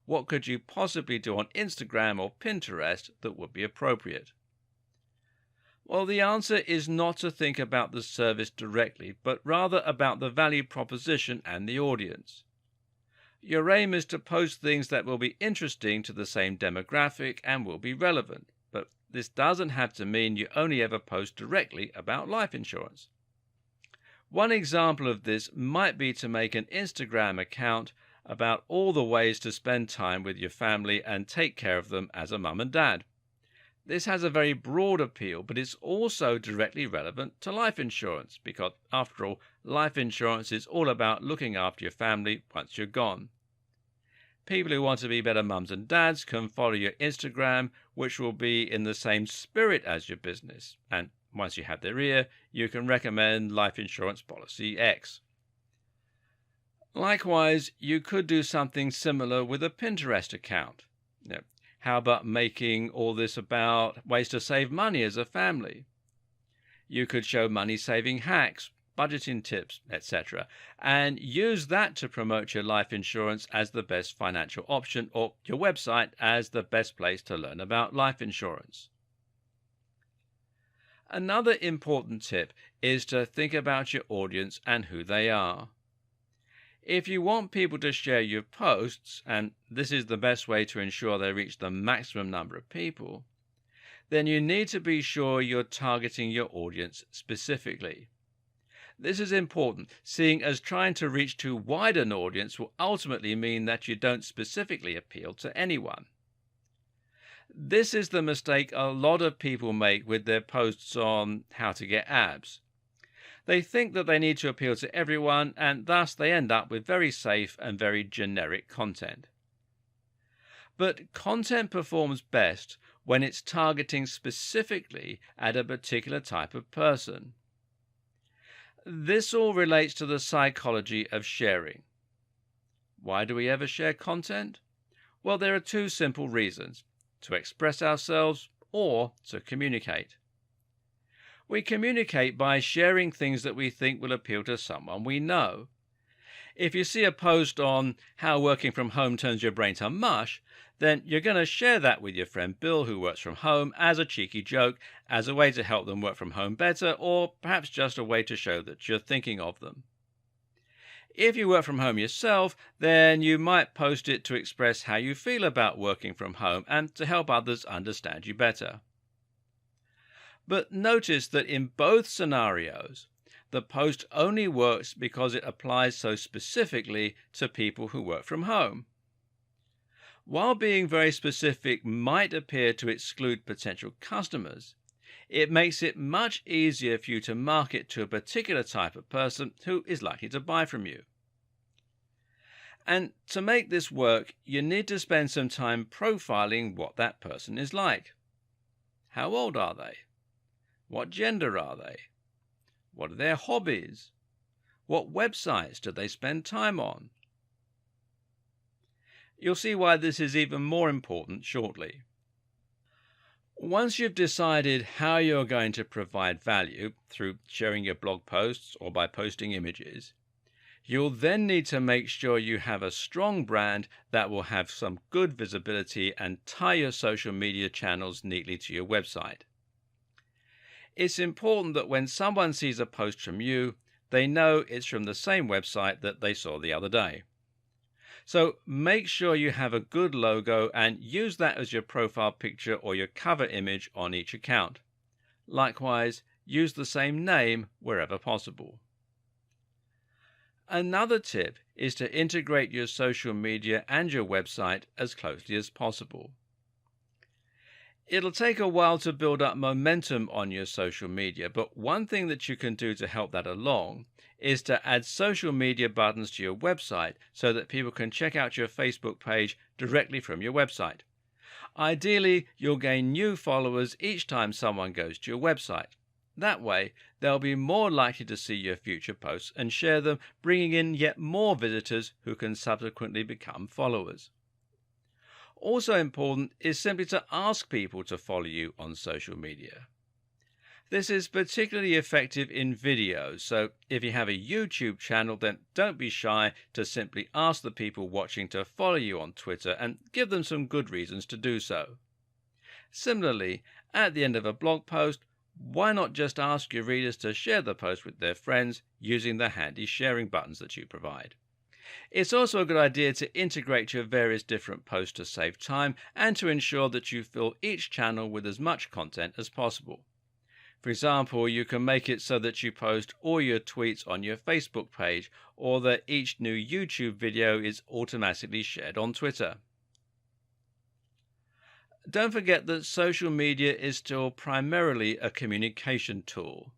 What could you possibly do on Instagram or Pinterest that would be appropriate? Well, the answer is not to think about the service directly, but rather about the value proposition and the audience. Your aim is to post things that will be interesting to the same demographic and will be relevant, but this doesn't have to mean you only ever post directly about life insurance. One example of this might be to make an Instagram account about all the ways to spend time with your family and take care of them as a mum and dad. This has a very broad appeal, but it's also directly relevant to life insurance because, after all, life insurance is all about looking after your family once you're gone. People who want to be better mums and dads can follow your Instagram, which will be in the same spirit as your business. And once you have their ear, you can recommend life insurance policy X. Likewise, you could do something similar with a Pinterest account. How about making all this about ways to save money as a family? You could show money-saving hacks, budgeting tips, etc., and use that to promote your life insurance as the best financial option, or your website as the best place to learn about life insurance. Another important tip is to think about your audience and who they are. If you want people to share your posts, and this is the best way to ensure they reach the maximum number of people, then you need to be sure you're targeting your audience specifically. This is important, seeing as trying to reach too wide an audience will ultimately mean that you don't specifically appeal to anyone. This is the mistake a lot of people make with their posts on how to get abs. They think that they need to appeal to everyone, and thus they end up with very safe and very generic content. But content performs best when it's targeting specifically at a particular type of person. This all relates to the psychology of sharing. Why do we ever share content? Well, there are two simple reasons: to express ourselves or to communicate. We communicate by sharing things that we think will appeal to someone we know. If you see a post on how working from home turns your brain to mush, then you're going to share that with your friend Bill, who works from home, as a cheeky joke, as a way to help them work from home better, or perhaps just a way to show that you're thinking of them. If you work from home yourself, then you might post it to express how you feel about working from home and to help others understand you better. But notice that in both scenarios, the post only works because it applies so specifically to people who work from home. While being very specific might appear to exclude potential customers, it makes it much easier for you to market to a particular type of person who is likely to buy from you. And to make this work, you need to spend some time profiling what that person is like. How old are they? What gender are they? What are their hobbies? What websites do they spend time on? You'll see why this is even more important shortly. Once you've decided how you're going to provide value through sharing your blog posts or by posting images, you'll then need to make sure you have a strong brand that will have some good visibility and tie your social media channels neatly to your website. It's important that when someone sees a post from you, they know it's from the same website that they saw the other day. So make sure you have a good logo and use that as your profile picture or your cover image on each account. Likewise, use the same name wherever possible. Another tip is to integrate your social media and your website as closely as possible. It'll take a while to build up momentum on your social media, but one thing that you can do to help that along is to add social media buttons to your website so that people can check out your Facebook page directly from your website. Ideally, you'll gain new followers each time someone goes to your website. That way, they'll be more likely to see your future posts and share them, bringing in yet more visitors who can subsequently become followers. Also important is simply to ask people to follow you on social media. This is particularly effective in videos, so if you have a YouTube channel, then don't be shy to simply ask the people watching to follow you on Twitter and give them some good reasons to do so. Similarly, at the end of a blog post, why not just ask your readers to share the post with their friends using the handy sharing buttons that you provide? It's also a good idea to integrate your various different posts to save time and to ensure that you fill each channel with as much content as possible. For example, you can make it so that you post all your tweets on your Facebook page, or that each new YouTube video is automatically shared on Twitter. Don't forget that social media is still primarily a communication tool.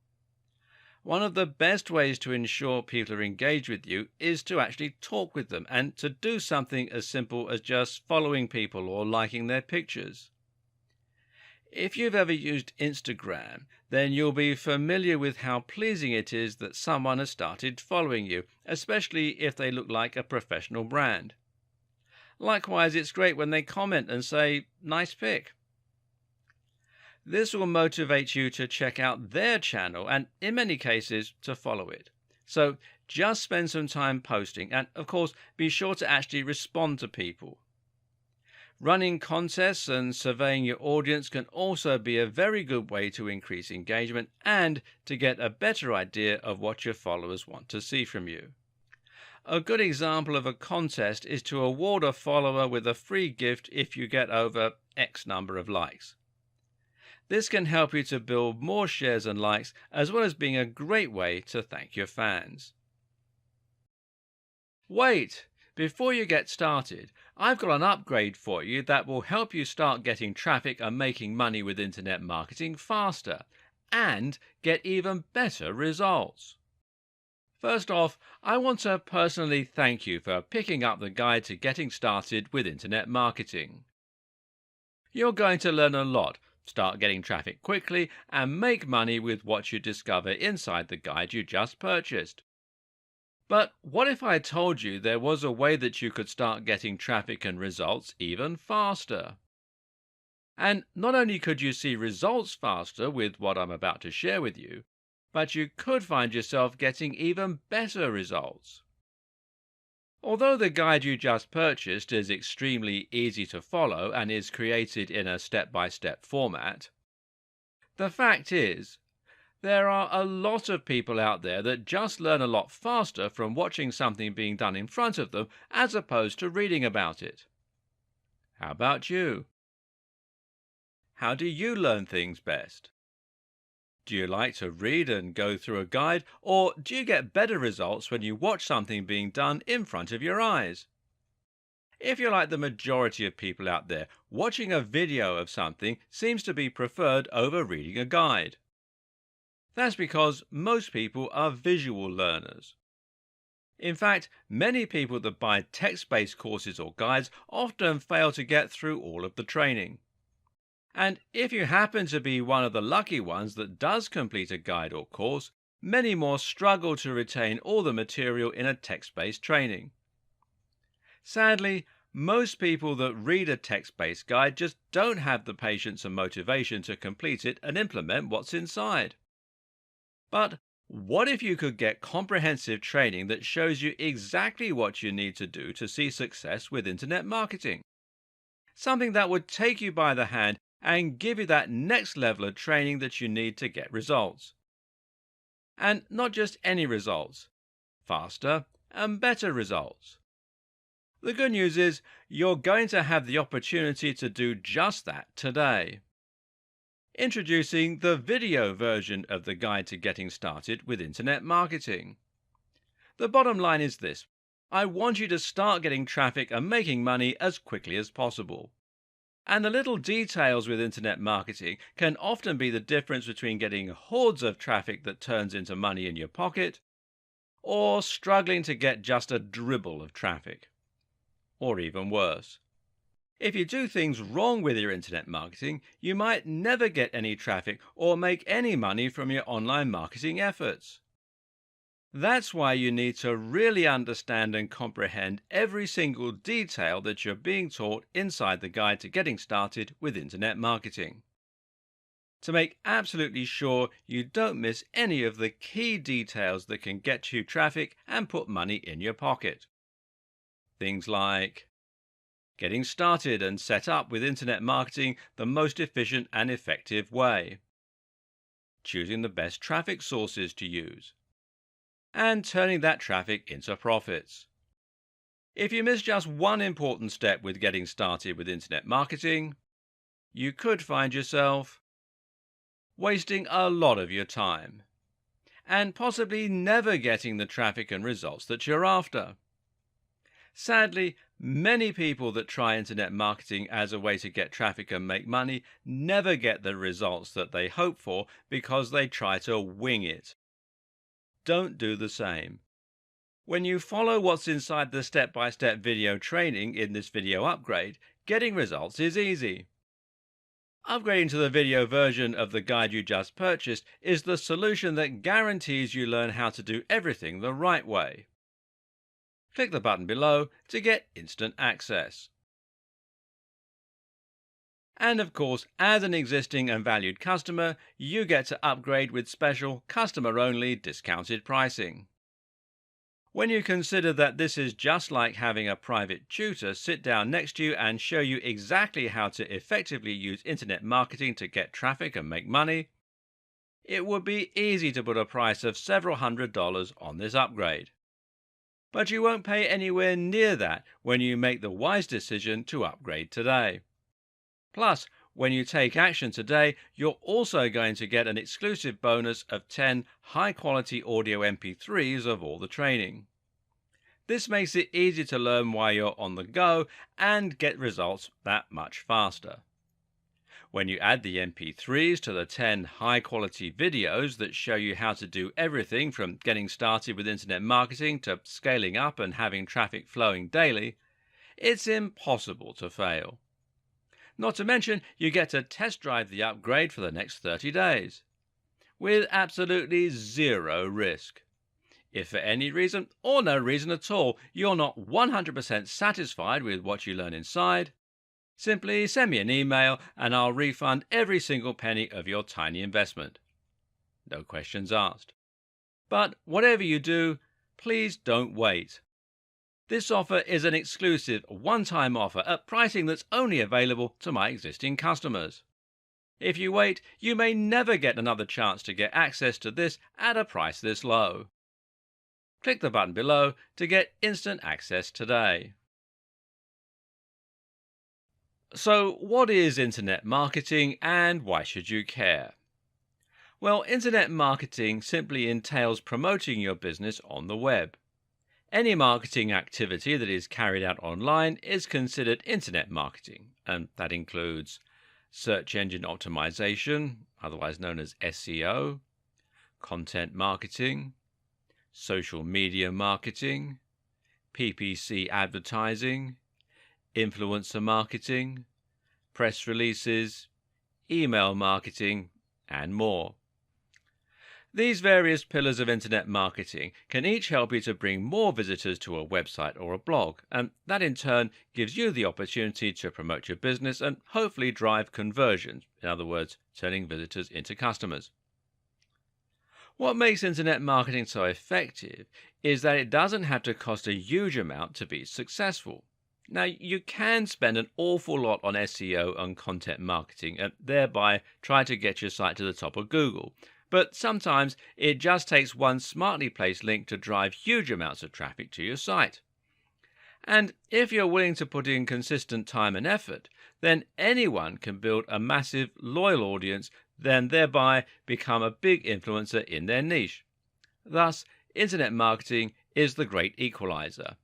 One of the best ways to ensure people are engaged with you is to actually talk with them and to do something as simple as just following people or liking their pictures. If you've ever used Instagram, then you'll be familiar with how pleasing it is that someone has started following you, especially if they look like a professional brand. Likewise, it's great when they comment and say, "Nice pic." This will motivate you to check out their channel and, in many cases, to follow it. So just spend some time posting and, of course, be sure to actually respond to people. Running contests and surveying your audience can also be a very good way to increase engagement and to get a better idea of what your followers want to see from you. A good example of a contest is to award a follower with a free gift if you get over X number of likes. This can help you to build more shares and likes, as well as being a great way to thank your fans. Wait! Before you get started, I've got an upgrade for you that will help you start getting traffic and making money with internet marketing faster and get even better results. First off, I want to personally thank you for picking up the guide to getting started with internet marketing. You're going to learn a lot, start getting traffic quickly, and make money with what you discover inside the guide you just purchased. But what if I told you there was a way that you could start getting traffic and results even faster? And not only could you see results faster with what I'm about to share with you, but you could find yourself getting even better results. Although the guide you just purchased is extremely easy to follow and is created in a step-by-step format, the fact is, there are a lot of people out there that just learn a lot faster from watching something being done in front of them as opposed to reading about it. How about you? How do you learn things best? Do you like to read and go through a guide, or do you get better results when you watch something being done in front of your eyes? If you're like the majority of people out there, watching a video of something seems to be preferred over reading a guide. That's because most people are visual learners. In fact, many people that buy text-based courses or guides often fail to get through all of the training. And if you happen to be one of the lucky ones that does complete a guide or course, many more struggle to retain all the material in a text-based training. Sadly, most people that read a text-based guide just don't have the patience and motivation to complete it and implement what's inside. But what if you could get comprehensive training that shows you exactly what you need to do to see success with internet marketing? Something that would take you by the hand and give you that next level of training that you need to get results. And not just any results, faster and better results. The good news is you're going to have the opportunity to do just that today. Introducing the video version of the guide to getting started with internet marketing. The bottom line is this: I want you to start getting traffic and making money as quickly as possible. And the little details with internet marketing can often be the difference between getting hordes of traffic that turns into money in your pocket, or struggling to get just a dribble of traffic. Or even worse. If you do things wrong with your internet marketing, you might never get any traffic or make any money from your online marketing efforts. That's why you need to really understand and comprehend every single detail that you're being taught inside the guide to getting started with internet marketing, to make absolutely sure you don't miss any of the key details that can get you traffic and put money in your pocket. Things like getting started and set up with internet marketing the most efficient and effective way, choosing the best traffic sources to use, and turning that traffic into profits. If you miss just one important step with getting started with internet marketing, you could find yourself wasting a lot of your time and possibly never getting the traffic and results that you're after. Sadly, many people that try internet marketing as a way to get traffic and make money never get the results that they hope for because they try to wing it. Don't do the same. When you follow what's inside the step-by-step video training in this video upgrade, getting results is easy. Upgrading to the video version of the guide you just purchased is the solution that guarantees you learn how to do everything the right way. Click the button below to get instant access. And of course, as an existing and valued customer, you get to upgrade with special customer-only discounted pricing. When you consider that this is just like having a private tutor sit down next to you and show you exactly how to effectively use internet marketing to get traffic and make money, it would be easy to put a price of several $100s on this upgrade. But you won't pay anywhere near that when you make the wise decision to upgrade today. Plus, When you take action today, you're also going to get an exclusive bonus of 10 high-quality audio MP3s of all the training. This makes it easy to learn while you're on the go and get results that much faster. When you add the MP3s to the 10 high-quality videos that show you how to do everything from getting started with internet marketing to scaling up and having traffic flowing daily, it's impossible to fail. Not to mention, you get to test drive the upgrade for the next 30 days, with absolutely zero risk. If for any reason, or no reason at all, you're not 100% satisfied with what you learn inside, simply send me an email and I'll refund every single penny of your tiny investment. No questions asked. But whatever you do, please don't wait. This offer is an exclusive one-time offer at pricing that's only available to my existing customers. If you wait, you may never get another chance to get access to this at a price this low. Click the button below to get instant access today. So, what is internet marketing and why should you care? Well, internet marketing simply entails promoting your business on the web. Any marketing activity that is carried out online is considered internet marketing, and that includes search engine optimization, otherwise known as SEO, content marketing, social media marketing, PPC advertising, influencer marketing, press releases, email marketing, and more. These various pillars of internet marketing can each help you to bring more visitors to a website or a blog, and that in turn gives you the opportunity to promote your business and hopefully drive conversions, in other words, turning visitors into customers. What makes internet marketing so effective is that it doesn't have to cost a huge amount to be successful. Now, you can spend an awful lot on SEO and content marketing and thereby try to get your site to the top of Google. But sometimes it just takes one smartly placed link to drive huge amounts of traffic to your site. And if you're willing to put in consistent time and effort, then anyone can build a massive, loyal audience, then thereby become a big influencer in their niche. Thus, internet marketing is the great equalizer.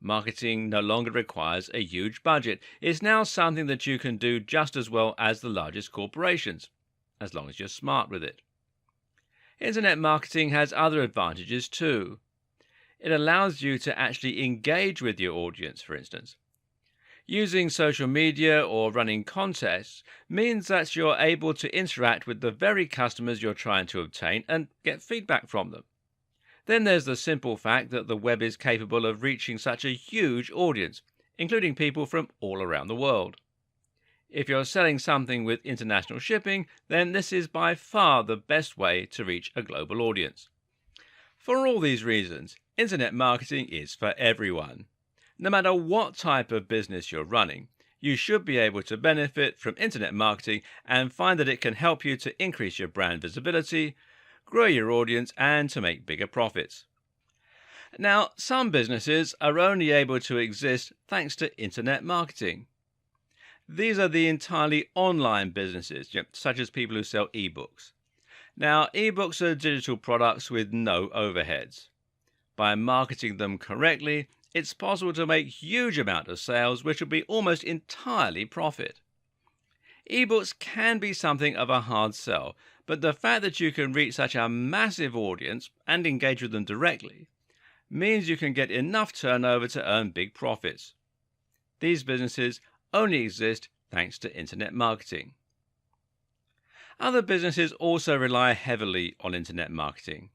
Marketing no longer requires a huge budget. It's now something that you can do just as well as the largest corporations, as long as you're smart with it. Internet marketing has other advantages too. It allows you to actually engage with your audience, for instance. Using social media or running contests means that you're able to interact with the very customers you're trying to obtain and get feedback from them. Then there's the simple fact that the web is capable of reaching such a huge audience, including people from all around the world. If you're selling something with international shipping, then this is by far the best way to reach a global audience. For all these reasons, internet marketing is for everyone. No matter what type of business you're running, you should be able to benefit from internet marketing and find that it can help you to increase your brand visibility, grow your audience, and to make bigger profits. Now, some businesses are only able to exist thanks to internet marketing. These are the entirely online businesses, such as people who sell ebooks. Now, ebooks are digital products with no overheads. By marketing them correctly, it's possible to make huge amounts of sales which will be almost entirely profit. Ebooks can be something of a hard sell, but the fact that you can reach such a massive audience and engage with them directly means you can get enough turnover to earn big profits. These businesses only exist thanks to internet marketing. Other businesses also rely heavily on internet marketing.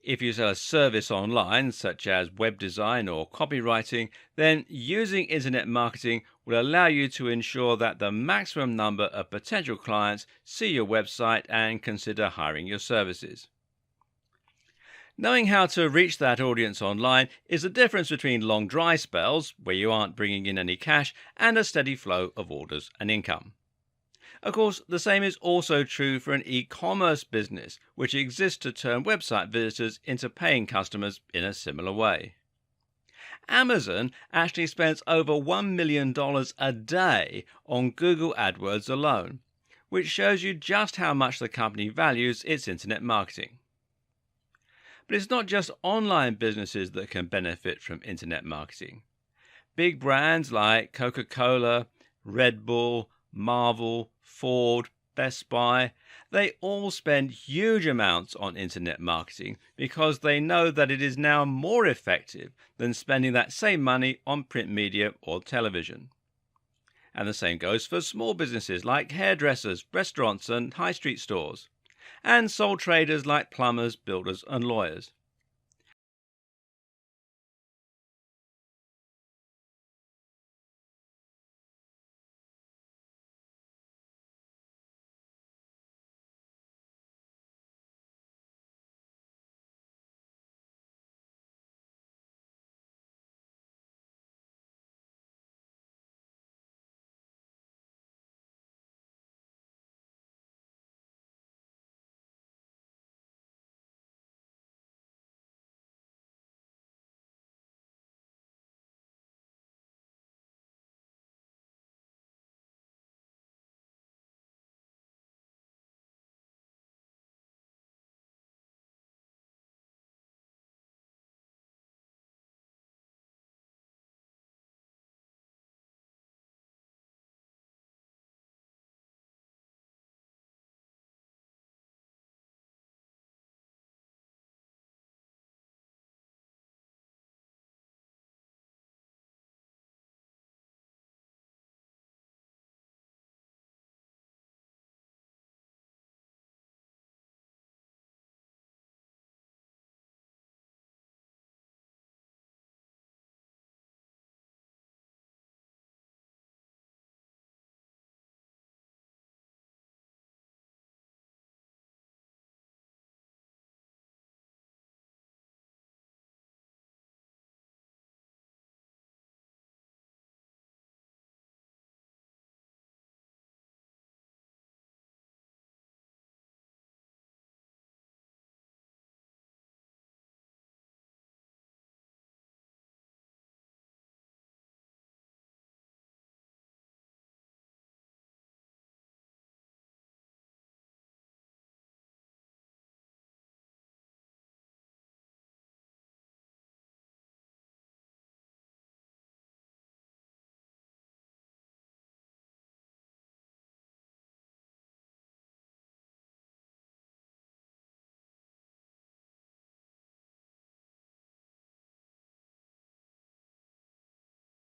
If you sell a service online, such as web design or copywriting, then using internet marketing will allow you to ensure that the maximum number of potential clients see your website and consider hiring your services. Knowing how to reach that audience online is the difference between long dry spells, where you aren't bringing in any cash, and a steady flow of orders and income. Of course, the same is also true for an e-commerce business, which exists to turn website visitors into paying customers in a similar way. Amazon actually spends over $1 million a day on Google AdWords alone, which shows you just how much the company values its internet marketing. But it's not just online businesses that can benefit from internet marketing. Big brands like Coca-Cola, Red Bull, Marvel, Ford, Best Buy, they all spend huge amounts on internet marketing because they know that it is now more effective than spending that same money on print media or television. And the same goes for small businesses like hairdressers, restaurants and high street stores, and sole traders like plumbers, builders and lawyers.